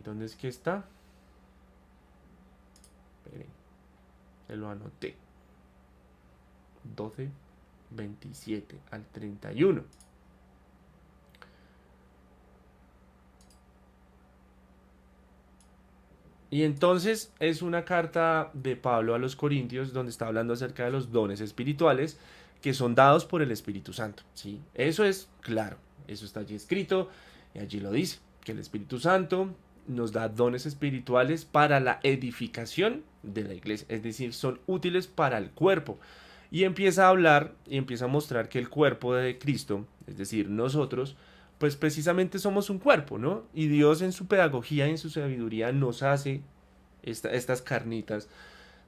¿Dónde es que está? Esperen, se lo anoté. 12, 27 al 31. Y entonces es una carta de Pablo a los Corintios donde está hablando acerca de los dones espirituales que son dados por el Espíritu Santo, ¿sí? Eso es claro, eso está allí escrito y allí lo dice, que el Espíritu Santo nos da dones espirituales para la edificación de la iglesia, es decir, son útiles para el cuerpo. Y empieza a hablar y empieza a mostrar que el cuerpo de Cristo, es decir, nosotros, pues precisamente somos un cuerpo, ¿no? Y Dios en su pedagogía y en su sabiduría nos hace estas carnitas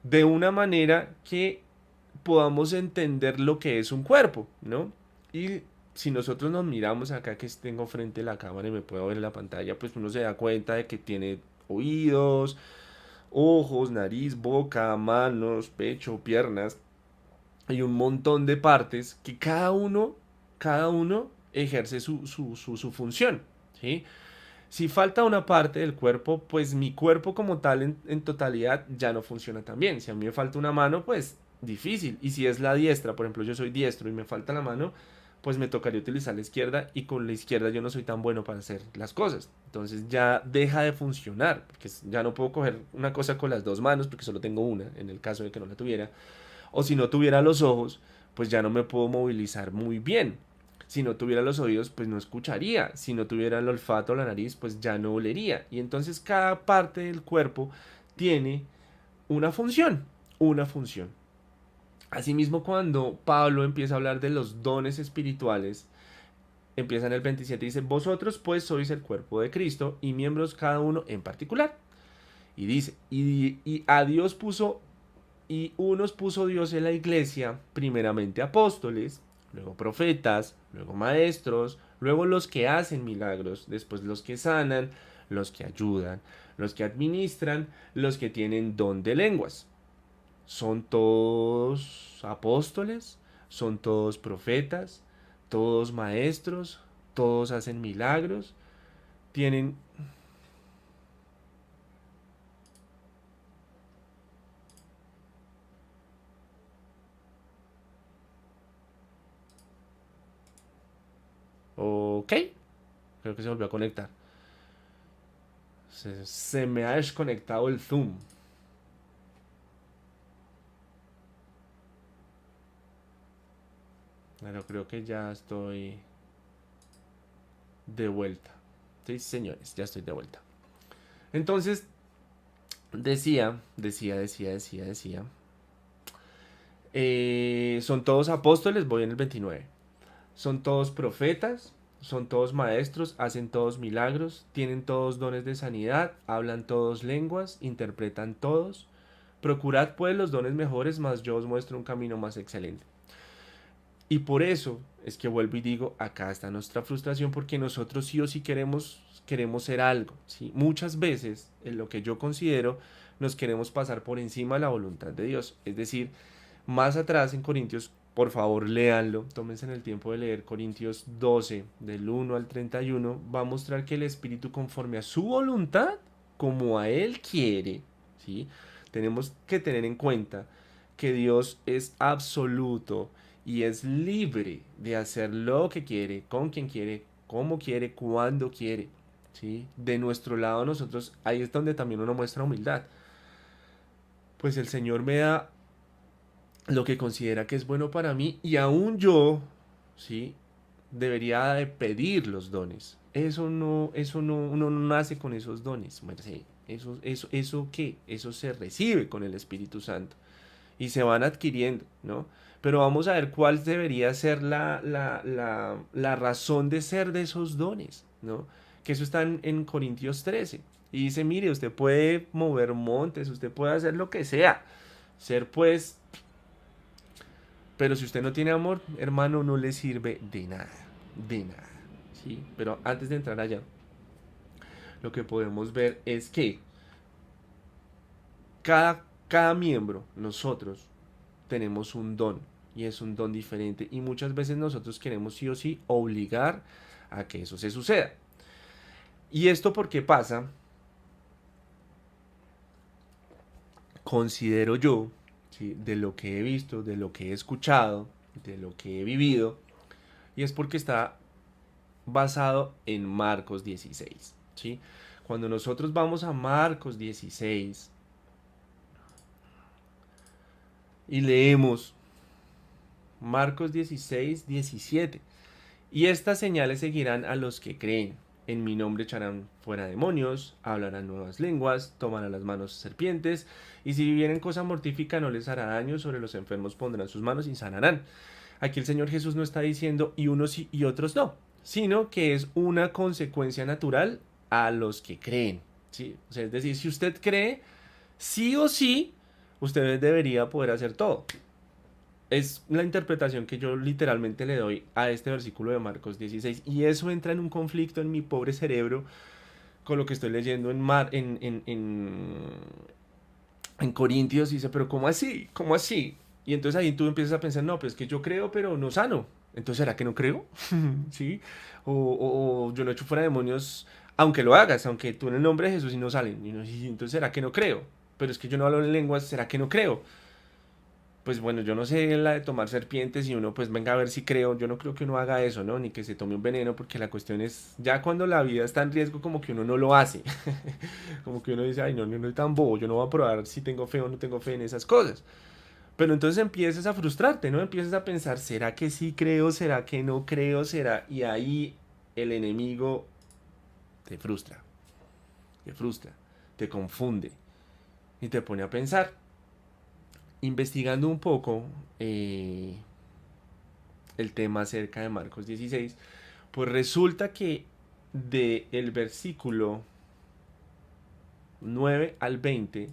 de una manera que podamos entender lo que es un cuerpo, ¿no? Y si nosotros nos miramos acá que tengo frente a la cámara y me puedo ver en la pantalla, pues uno se da cuenta de que tiene oídos, ojos, nariz, boca, manos, pecho, piernas. Hay un montón de partes que cada uno ejerce su función, ¿sí? Si falta una parte del cuerpo, pues mi cuerpo como tal en totalidad ya no funciona tan bien. Si a mí me falta una mano, pues difícil. Y si es la diestra, por ejemplo, yo soy diestro y me falta la mano, pues me tocaría utilizar la izquierda y con la izquierda yo no soy tan bueno para hacer las cosas. Entonces ya deja de funcionar, porque ya no puedo coger una cosa con las dos manos porque solo tengo una, en el caso de que no la tuviera. O si no tuviera los ojos, pues ya no me puedo movilizar muy bien. Si no tuviera los oídos, pues no escucharía. Si no tuviera el olfato o la nariz, pues ya no olería. Y entonces cada parte del cuerpo tiene una función, una función. Asimismo, cuando Pablo empieza a hablar de los dones espirituales, empieza en el 27 y dice, vosotros pues sois el cuerpo de Cristo y miembros cada uno en particular. Y dice, y a Dios puso y unos puso Dios en la iglesia, primeramente apóstoles, luego profetas, luego maestros, luego los que hacen milagros, después los que sanan, los que ayudan, los que administran, los que tienen don de lenguas. ¿Son todos apóstoles? ¿Son todos profetas? ¿Todos maestros? ¿Todos hacen milagros? ¿Tienen... Ok, creo que se volvió a conectar. Se me ha desconectado el Zoom. Pero creo que ya estoy de vuelta. Sí, señores, ya estoy de vuelta. Entonces, decía. Son todos apóstoles, voy en el 29. Son todos profetas, son todos maestros, hacen todos milagros, tienen todos dones de sanidad, hablan todos lenguas, interpretan todos. Procurad pues los dones mejores, mas yo os muestro un camino más excelente. Y por eso es que vuelvo y digo, acá está nuestra frustración porque nosotros sí o sí queremos ser algo, ¿sí? Muchas veces, en lo que yo considero, nos queremos pasar por encima de la voluntad de Dios. Es decir, más atrás en Corintios, por favor léanlo, tómense en el tiempo de leer Corintios 12, del 1 al 31, va a mostrar que el Espíritu conforme a su voluntad, como a Él quiere, ¿sí? Tenemos que tener en cuenta que Dios es absoluto y es libre de hacer lo que quiere, con quien quiere, como quiere, cuando quiere, ¿sí? De nuestro lado nosotros, ahí es donde también uno muestra humildad. Pues el Señor me da lo que considera que es bueno para mí y aún yo, ¿sí? Debería de pedir los dones. Eso no, uno no nace con esos dones. Eso qué, eso se recibe con el Espíritu Santo y se van adquiriendo, ¿no? Pero vamos a ver cuál debería ser la razón de ser de esos dones, ¿no? Que eso está en Corintios 13. Y dice, mire, usted puede mover montes, usted puede hacer lo que sea, ser pues, pero si usted no tiene amor, hermano, no le sirve de nada, ¿sí? Pero antes de entrar allá, lo que podemos ver es que cada miembro, nosotros, tenemos un don y es un don diferente y muchas veces nosotros queremos sí o sí obligar a que eso se suceda. ¿Y esto por qué pasa? Considero yo, ¿sí? De lo que he visto, de lo que he escuchado, de lo que he vivido, y es porque está basado en Marcos 16, ¿sí? Cuando nosotros vamos a Marcos 16 y leemos Marcos 16, 17, y estas señales seguirán a los que creen. En mi nombre echarán fuera demonios, hablarán nuevas lenguas, tomarán las manos serpientes, y si vivieren cosa mortífica no les hará daño, sobre los enfermos pondrán sus manos y sanarán. Aquí el Señor Jesús no está diciendo y unos sí y otros no, sino que es una consecuencia natural a los que creen. ¿Sí? O sea, es decir, si usted cree, sí o sí, usted debería poder hacer todo. Es la interpretación que yo literalmente le doy a este versículo de Marcos 16 y eso entra en un conflicto en mi pobre cerebro con lo que estoy leyendo en Corintios y dice, pero ¿cómo así? ¿Cómo así? Y entonces ahí tú empiezas a pensar, no, pues es que yo creo, pero no sano. Entonces, ¿será que no creo? ¿Sí? O yo no echo fuera demonios, aunque lo hagas, aunque tú en el nombre de Jesús y no salen. Y entonces, ¿será que no creo? Pero es que yo no hablo en lenguas, ¿será que no creo? Pues bueno, yo no sé la de tomar serpientes y uno pues venga a ver si creo, yo no creo que uno haga eso, ¿no? Ni que se tome un veneno porque la cuestión es, ya cuando la vida está en riesgo como que uno no lo hace, como que uno dice, ay no, no soy tan bobo, yo no voy a probar si tengo fe o no tengo fe en esas cosas. Pero entonces empiezas a frustrarte, ¿no? Empiezas a pensar, ¿será que sí creo? ¿Será que no creo? ¿Será? Y ahí el enemigo te frustra, te frustra, te confunde y te pone a pensar. Investigando un poco, el tema acerca de Marcos 16, pues resulta que de el versículo 9 al 20,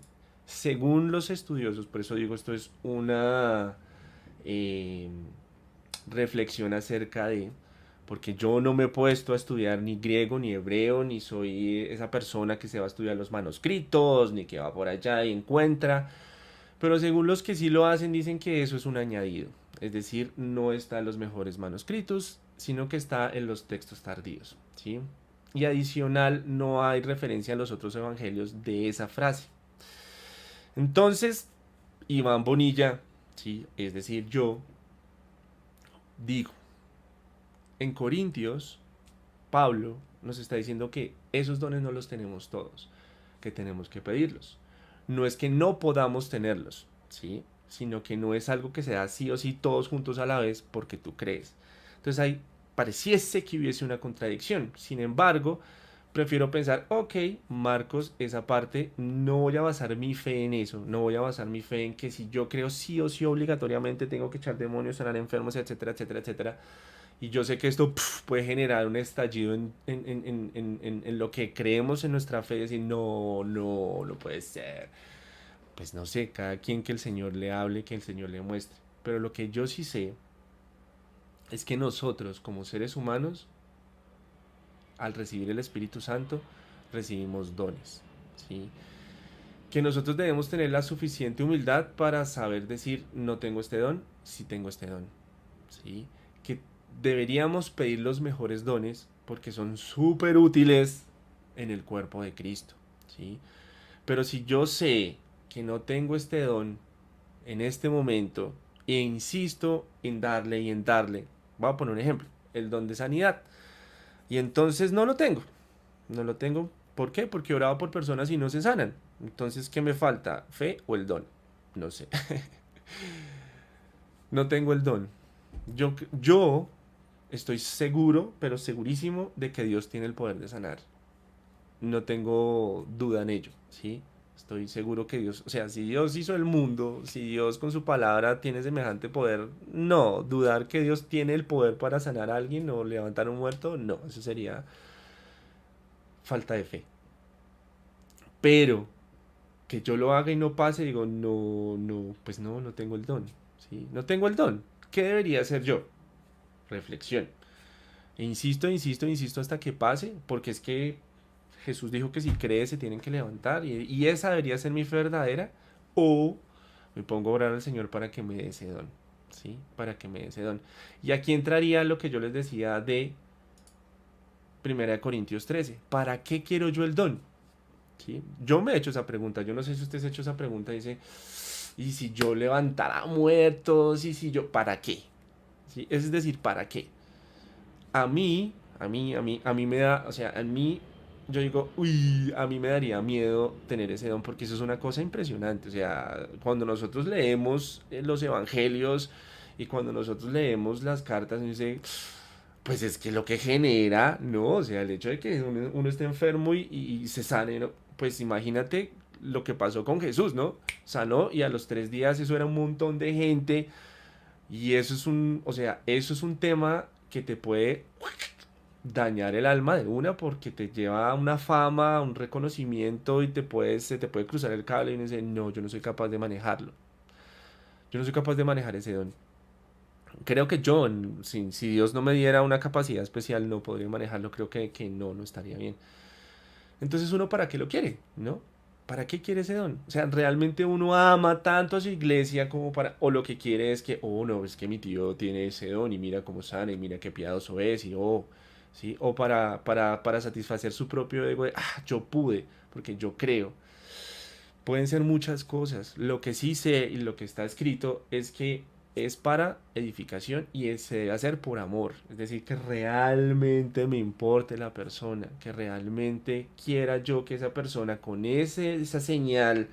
según los estudiosos, por eso digo esto es una eh, reflexión acerca de, porque yo no me he puesto a estudiar ni griego ni hebreo, ni soy esa persona que se va a estudiar los manuscritos, ni que va por allá y encuentra, pero según los que sí lo hacen dicen que eso es un añadido, es decir, no está en los mejores manuscritos, sino que está en los textos tardíos, ¿sí? Y adicional no hay referencia a los otros evangelios de esa frase. Entonces, Iván Bonilla, ¿sí? Es decir, yo digo, en Corintios, Pablo nos está diciendo que esos dones no los tenemos todos, que tenemos que pedirlos. No es que no podamos tenerlos, ¿sí? Sino que no es algo que se da sí o sí todos juntos a la vez porque tú crees. Entonces ahí pareciese que hubiese una contradicción. Sin embargo, prefiero pensar, ok, Marcos, esa parte, no voy a basar mi fe en eso, no voy a basar mi fe en que si yo creo sí o sí obligatoriamente tengo que echar demonios, sanar enfermos, etcétera, etcétera, etcétera. Y yo sé que esto puede generar un estallido en lo que creemos en nuestra fe, decir, no, no, no puede ser. Pues no sé, cada quien que el Señor le hable, que el Señor le muestre. Pero lo que yo sí sé es que nosotros, como seres humanos, al recibir el Espíritu Santo, recibimos dones, ¿sí? Que nosotros debemos tener la suficiente humildad para saber decir, no tengo este don, sí tengo este don, ¿sí? Que deberíamos pedir los mejores dones porque son súper útiles en el cuerpo de Cristo, ¿sí? Pero si yo sé que no tengo este don en este momento e insisto en darle y en darle, voy a poner un ejemplo, el don de sanidad, y entonces no lo tengo, no lo tengo, ¿por qué? Porque he orado por personas y no se sanan. Entonces, ¿qué me falta? ¿Fe o el don? No sé. No tengo el don. Yo estoy seguro, pero segurísimo de que Dios tiene el poder de sanar. No tengo duda en ello, ¿sí? Estoy seguro que Dios, o sea, si Dios hizo el mundo, si Dios con su palabra tiene semejante poder, no, dudar que Dios tiene el poder para sanar a alguien o levantar a un muerto, no, eso sería falta de fe. Pero que yo lo haga y no pase, digo, no, no, pues no, no tengo el don, ¿sí? No tengo el don. ¿Qué debería hacer yo? Reflexión. E insisto, insisto, insisto hasta que pase, porque es que Jesús dijo que si crees se tienen que levantar y esa debería ser mi fe verdadera o me pongo a orar al Señor para que me dé ese don, ¿sí? Para que me dé ese don. Y aquí entraría lo que yo les decía de 1 Corintios 13. ¿Para qué quiero yo el don? ¿Sí? Yo me he hecho esa pregunta, yo no sé si usted se ha hecho esa pregunta, dice, ¿y si yo levantara muertos? ¿Y si yo, para qué? ¿Sí? Es decir, ¿para qué? A mí me da, o sea, a mí, yo digo, uy, a mí me daría miedo tener ese don porque eso es una cosa impresionante. O sea, cuando nosotros leemos los evangelios y cuando nosotros leemos las cartas, uno dice, pues es que lo que genera, ¿no? O sea, el hecho de que uno esté enfermo y se sane, ¿no? Pues imagínate lo que pasó con Jesús, ¿no? Sanó y a los 3 días eso era un montón de gente y eso es o sea, eso es un tema que te puede dañar el alma de una porque te lleva a una fama, a un reconocimiento y se te puede cruzar el cable y uno dice, no, yo no soy capaz de manejarlo. Yo no soy capaz de manejar ese don. Creo que yo, si Dios no me diera una capacidad especial, no podría manejarlo. Creo que no, no estaría bien. Entonces uno, ¿para qué lo quiere? ¿No? ¿Para qué quiere ese don? O sea, realmente uno ama tanto a su iglesia como para... O lo que quiere es que, oh, no, es que mi tío tiene ese don y mira cómo sana y mira qué piadoso es y oh, ¿sí? O para satisfacer su propio ego de, ah, yo pude, porque yo creo. Pueden ser muchas cosas. Lo que sí sé y lo que está escrito es que es para edificación y se debe hacer por amor. Es decir, que realmente me importe la persona, que realmente quiera yo que esa persona con esa señal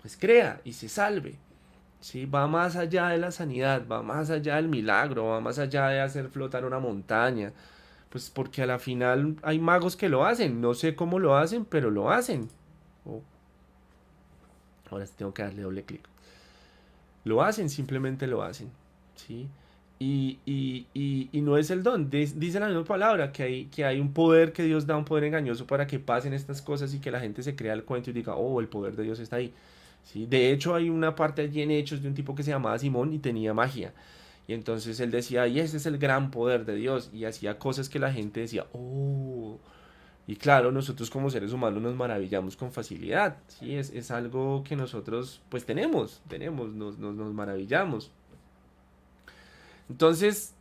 pues crea y se salve. ¿Sí? Va más allá de la sanidad, va más allá del milagro, va más allá de hacer flotar una montaña. Pues porque a la final hay magos que lo hacen, no sé cómo lo hacen, pero lo hacen. Oh, ahora sí tengo que darle doble clic. Lo hacen, simplemente lo hacen. ¿Sí? Y no es el don, dice la misma palabra, que hay un poder que Dios da, un poder engañoso para que pasen estas cosas y que la gente se crea el cuento y diga, oh, el poder de Dios está ahí. ¿Sí? De hecho, hay una parte allí en Hechos de un tipo que se llamaba Simón y tenía magia. Y entonces él decía, y ese es el gran poder de Dios. Y hacía cosas que la gente decía, oh. Y claro, nosotros como seres humanos nos maravillamos con facilidad. Sí, es algo que nosotros pues tenemos, nos maravillamos. Entonces,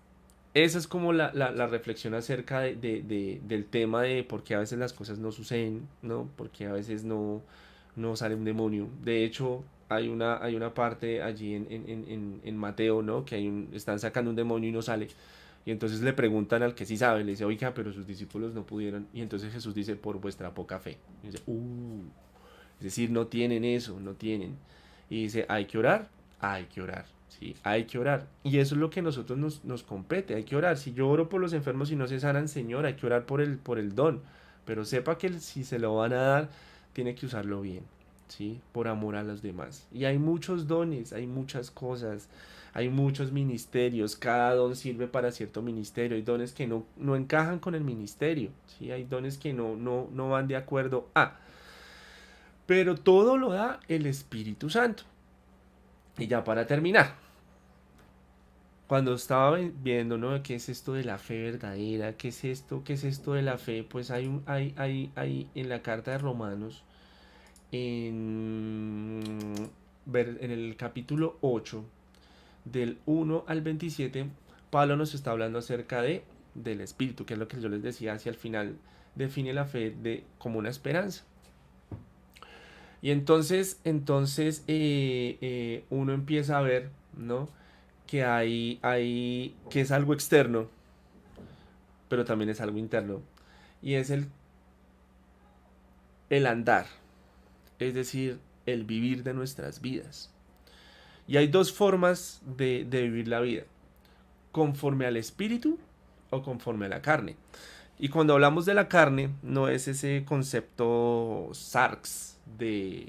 esa es como la reflexión acerca del tema de por qué a veces las cosas no suceden, ¿no? Porque a veces no sale un demonio. De hecho, hay una parte allí en Mateo, ¿no? Que están sacando un demonio y no sale. Y entonces le preguntan al que sí sabe, le dice, oiga, pero sus discípulos no pudieron. Y entonces Jesús dice, por vuestra poca fe. Y dice, es decir, no tienen eso, no tienen. Y dice, hay que orar, ¿sí? Hay que orar. Y eso es lo que a nosotros nos compete, hay que orar. Si yo oro por los enfermos y no se sanan, Señor, hay que orar por el don. Pero sepa que si se lo van a dar, tiene que usarlo bien, ¿sí? Por amor a los demás. Y hay muchos dones, hay muchas cosas, hay muchos ministerios. Cada don sirve para cierto ministerio. Hay dones que no encajan con el ministerio, ¿sí? Hay dones que no van de acuerdo a... Pero todo lo da el Espíritu Santo. Y ya para terminar, cuando estaba viendo, ¿no? ¿Qué es esto de la fe verdadera? ¿Qué es esto? ¿Qué es esto de la fe? Pues hay en la carta de Romanos, en el capítulo 8, del 1 al 27, Pablo nos está hablando acerca del Espíritu, que es lo que yo les decía hacia el final, define la fe como una esperanza. Y entonces uno empieza a ver, ¿no? Que es algo externo, pero también es algo interno. Y es el andar, es decir, el vivir de nuestras vidas. Y hay dos formas de vivir la vida, conforme al espíritu o conforme a la carne. Y cuando hablamos de la carne, no es ese concepto sarx de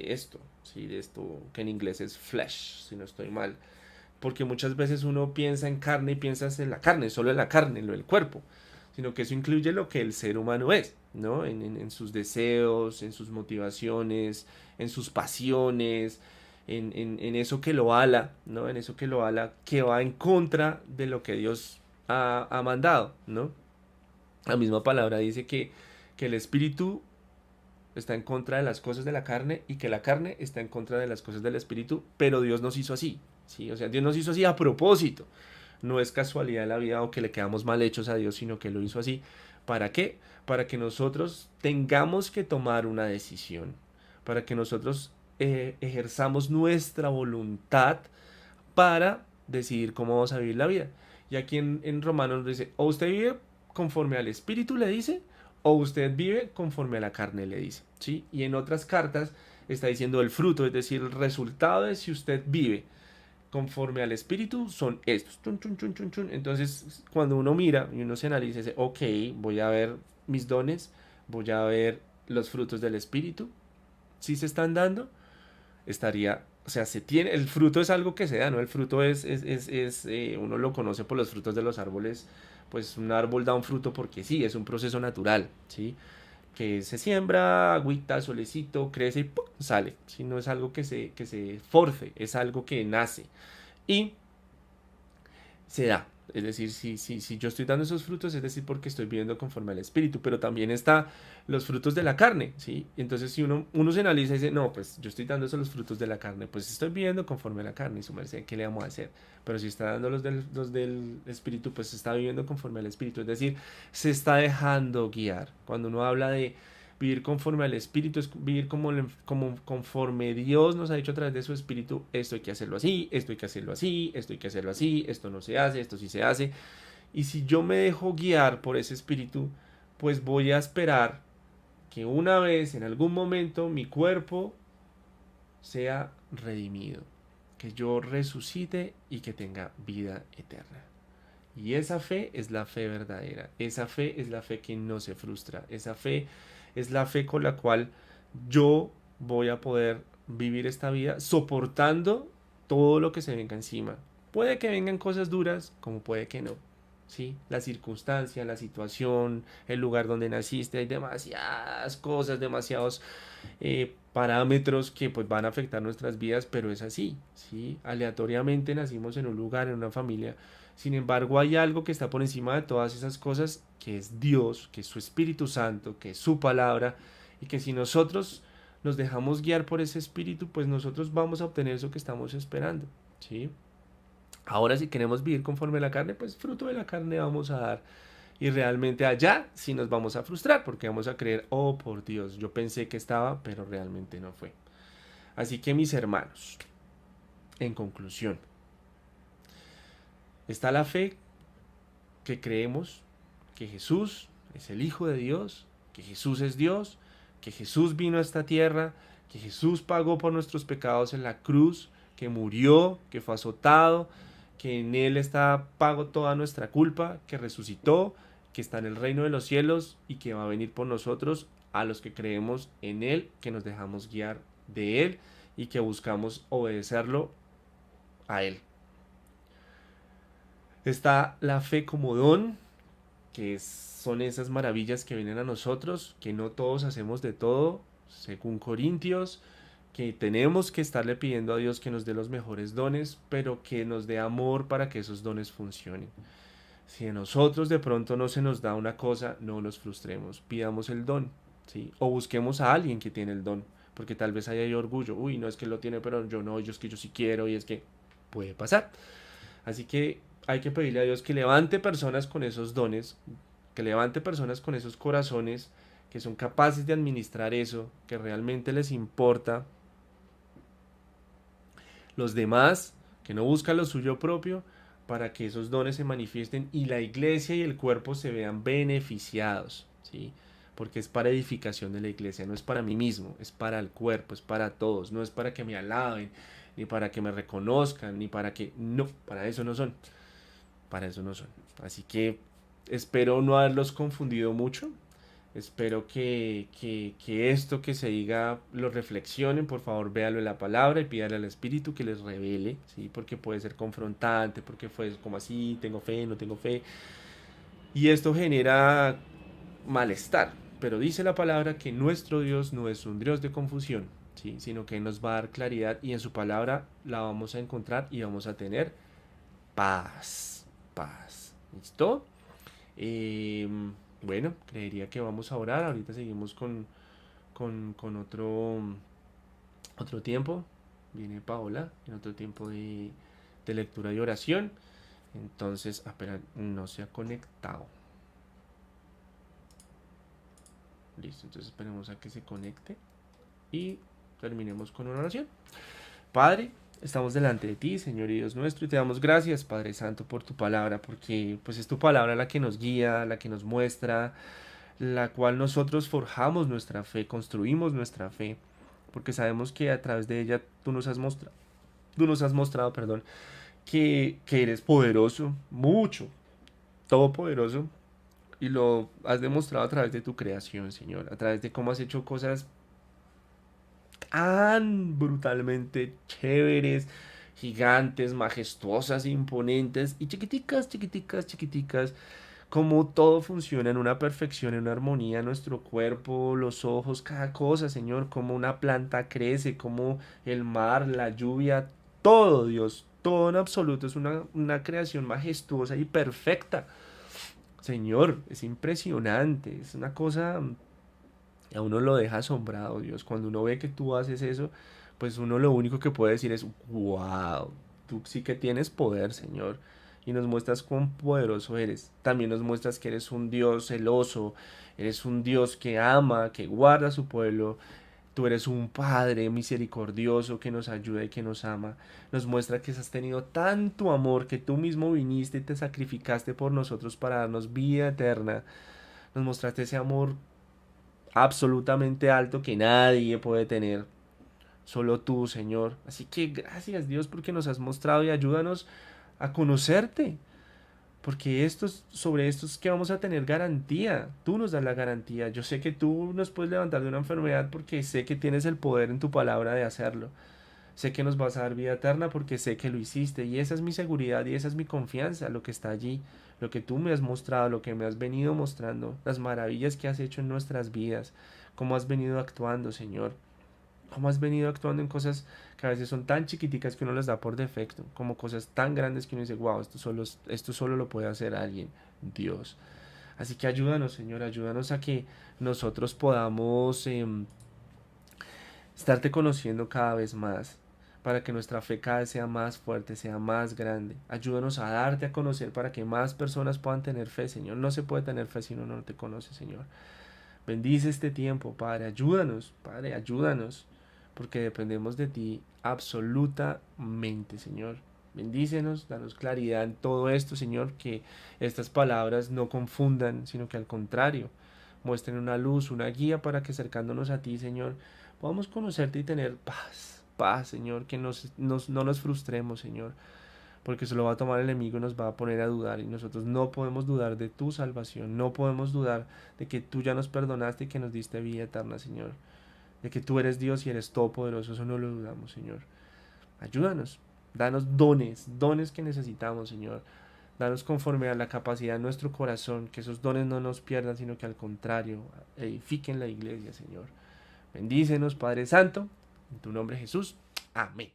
esto, ¿sí? De esto que en inglés es flesh, si no estoy mal. Porque muchas veces uno piensa en carne y piensas en la carne, solo en la carne, en lo del cuerpo, sino que eso incluye lo que el ser humano es, ¿no? En sus deseos, en sus motivaciones, en sus pasiones, en eso que lo ala, ¿no? En eso que lo ala, que va en contra de lo que Dios ha mandado, ¿no? La misma palabra dice que el espíritu está en contra de las cosas de la carne y que la carne está en contra de las cosas del espíritu, pero Dios nos hizo así, ¿sí? O sea, Dios nos hizo así a propósito. No es casualidad de la vida o que le quedamos mal hechos a Dios, sino que lo hizo así. ¿Para qué? Para que nosotros tengamos que tomar una decisión, para que nosotros ejerzamos nuestra voluntad para decidir cómo vamos a vivir la vida. Y aquí en Romanos nos dice, o usted vive conforme al Espíritu le dice, o usted vive conforme a la carne le dice, ¿sí? Y en otras cartas está diciendo el fruto, es decir, el resultado de si usted vive conforme al Espíritu son estos. Chun, chun, chun, chun, chun. Entonces, cuando uno mira y uno se analiza, dice, ok, voy a ver mis dones, voy a ver los frutos del Espíritu, si se están dando, estaría, o sea, se tiene, el fruto es algo que se da, ¿no? El fruto uno lo conoce por los frutos de los árboles, pues un árbol da un fruto porque sí, es un proceso natural, ¿sí? Que se siembra, agüita, solecito, crece y ¡pum! Sale, ¿sí? No es algo que se force, es algo que nace y se da. Es decir, si yo estoy dando esos frutos, es decir, porque estoy viviendo conforme al Espíritu, pero también está los frutos de la carne, ¿sí? Y entonces si uno se analiza y dice, no, pues yo estoy dando esos los frutos de la carne, pues estoy viviendo conforme a la carne, y su merced, ¿qué le vamos a hacer? Pero si está dando los del Espíritu, pues está viviendo conforme al Espíritu, es decir, se está dejando guiar. Cuando uno habla de vivir conforme al Espíritu es vivir como conforme Dios nos ha dicho a través de su Espíritu, esto hay que hacerlo así, esto hay que hacerlo así, esto hay que hacerlo así, esto no se hace, esto sí se hace. Y si yo me dejo guiar por ese Espíritu, pues voy a esperar que una vez, en algún momento, mi cuerpo sea redimido, que yo resucite y que tenga vida eterna. Y esa fe es la fe verdadera, esa fe es la fe que no se frustra, esa fe es la fe con la cual yo voy a poder vivir esta vida soportando todo lo que se venga encima. Puede que vengan cosas duras, como puede que no. ¿Sí? La circunstancia, la situación, el lugar donde naciste, hay demasiadas cosas, demasiados parámetros que pues van a afectar nuestras vidas, pero es así, ¿sí? Aleatoriamente nacimos en un lugar, en una familia. Sin embargo, hay algo que está por encima de todas esas cosas, que es Dios, que es su Espíritu Santo, que es su palabra, y que si nosotros nos dejamos guiar por ese Espíritu, pues nosotros vamos a obtener eso que estamos esperando, ¿sí? Ahora, si queremos vivir conforme a la carne, pues fruto de la carne vamos a dar. Y realmente allá sí nos vamos a frustrar porque vamos a creer, oh por Dios, yo pensé que estaba, pero realmente no fue. Así que mis hermanos, en conclusión, está la fe que creemos que Jesús es el Hijo de Dios, que Jesús es Dios, que Jesús vino a esta tierra, que Jesús pagó por nuestros pecados en la cruz, que murió, que fue azotado, que en Él está pago toda nuestra culpa, que resucitó, que está en el reino de los cielos y que va a venir por nosotros a los que creemos en Él, que nos dejamos guiar de Él y que buscamos obedecerlo a Él. Está la fe como don, son esas maravillas que vienen a nosotros, que no todos hacemos de todo, según Corintios, que tenemos que estarle pidiendo a Dios que nos dé los mejores dones, pero que nos dé amor para que esos dones funcionen. Si a nosotros de pronto no se nos da una cosa, no nos frustremos, pidamos el don, ¿sí? O busquemos a alguien que tiene el don, porque tal vez haya orgullo, uy, no es que lo tiene, pero yo no, yo es que yo sí quiero, y es que puede pasar. Así que hay que pedirle a Dios que levante personas con esos dones, que levante personas con esos corazones, que son capaces de administrar eso, que realmente les importa los demás, que no buscan lo suyo propio, para que esos dones se manifiesten y la iglesia y el cuerpo se vean beneficiados, ¿sí? Porque es para edificación de la iglesia, no es para mí mismo, es para el cuerpo, es para todos, no es para que me alaben, ni para que me reconozcan, ni para que... No, para eso no son, para eso no son. Así que espero no haberlos confundido mucho. Espero que esto que se diga lo reflexionen, por favor véalo en la palabra y pídale al Espíritu que les revele, ¿sí? Porque puede ser confrontante, porque fue como así, tengo fe, no tengo fe. Y esto genera malestar, pero dice la palabra que nuestro Dios no es un Dios de confusión, ¿sí? Sino que nos va a dar claridad y en su palabra la vamos a encontrar y vamos a tener paz, paz. ¿Listo? Eh, bueno, creería que vamos a orar. Ahorita seguimos con otro tiempo. Viene Paola en otro tiempo de lectura y oración. Entonces, espera, no se ha conectado. Listo, entonces esperemos a que se conecte y terminemos con una oración. Padre, estamos delante de ti, Señor y Dios nuestro, y te damos gracias, Padre Santo, por tu palabra, porque pues es tu palabra la que nos guía, la que nos muestra, la cual nosotros forjamos nuestra fe, construimos nuestra fe, porque sabemos que a través de ella tú nos has mostrado, perdón, que eres poderoso, mucho, todopoderoso, y lo has demostrado a través de tu creación, Señor, a través de cómo has hecho cosas tan brutalmente chéveres, gigantes, majestuosas, imponentes y chiquiticas, chiquiticas, chiquiticas, como todo funciona en una perfección, en una armonía, nuestro cuerpo, los ojos, cada cosa, Señor, como una planta crece, como el mar, la lluvia, todo, Dios, todo en absoluto es una creación majestuosa y perfecta. Señor, es impresionante, es una cosa, a uno lo deja asombrado, Dios. Cuando uno ve que tú haces eso, pues uno lo único que puede decir es, wow, tú sí que tienes poder, Señor. Y nos muestras cuán poderoso eres. También nos muestras que eres un Dios celoso, eres un Dios que ama, que guarda a su pueblo. Tú eres un Padre misericordioso que nos ayuda y que nos ama. Nos muestra que has tenido tanto amor que tú mismo viniste y te sacrificaste por nosotros para darnos vida eterna. Nos mostraste ese amor absolutamente alto que nadie puede tener, solo tú, Señor. Así que gracias, Dios, porque nos has mostrado y ayúdanos a conocerte, porque sobre estos que vamos a tener garantía. Tú nos das la garantía. Yo sé que tú nos puedes levantar de una enfermedad porque sé que tienes el poder en tu palabra de hacerlo. Sé que nos vas a dar vida eterna porque sé que lo hiciste y esa es mi seguridad y esa es mi confianza, lo que está allí, lo que tú me has mostrado, lo que me has venido mostrando, las maravillas que has hecho en nuestras vidas, cómo has venido actuando, Señor, cómo has venido actuando en cosas que a veces son tan chiquiticas que uno las da por defecto, como cosas tan grandes que uno dice, wow, esto solo lo puede hacer alguien, Dios. Así que ayúdanos, Señor, ayúdanos a que nosotros podamos estarte conociendo cada vez más, para que nuestra fe cada vez sea más fuerte, sea más grande. Ayúdanos a darte a conocer para que más personas puedan tener fe, Señor. No se puede tener fe si uno no te conoce, Señor. Bendice este tiempo, Padre. Ayúdanos, Padre, ayúdanos, porque dependemos de ti absolutamente, Señor. Bendícenos, danos claridad en todo esto, Señor, que estas palabras no confundan, sino que al contrario, muestren una luz, una guía para que acercándonos a ti, Señor, podamos conocerte y tener paz, paz, Señor, que no nos frustremos, Señor, porque se lo va a tomar el enemigo y nos va a poner a dudar, y nosotros no podemos dudar de tu salvación, no podemos dudar de que tú ya nos perdonaste y que nos diste vida eterna, Señor, de que tú eres Dios y eres todopoderoso, eso no lo dudamos, Señor. Ayúdanos, danos dones, dones que necesitamos, Señor. Danos conforme a la capacidad de nuestro corazón, que esos dones no nos pierdan, sino que al contrario, edifiquen la iglesia, Señor. Bendícenos, Padre Santo, en tu nombre Jesús. Amén.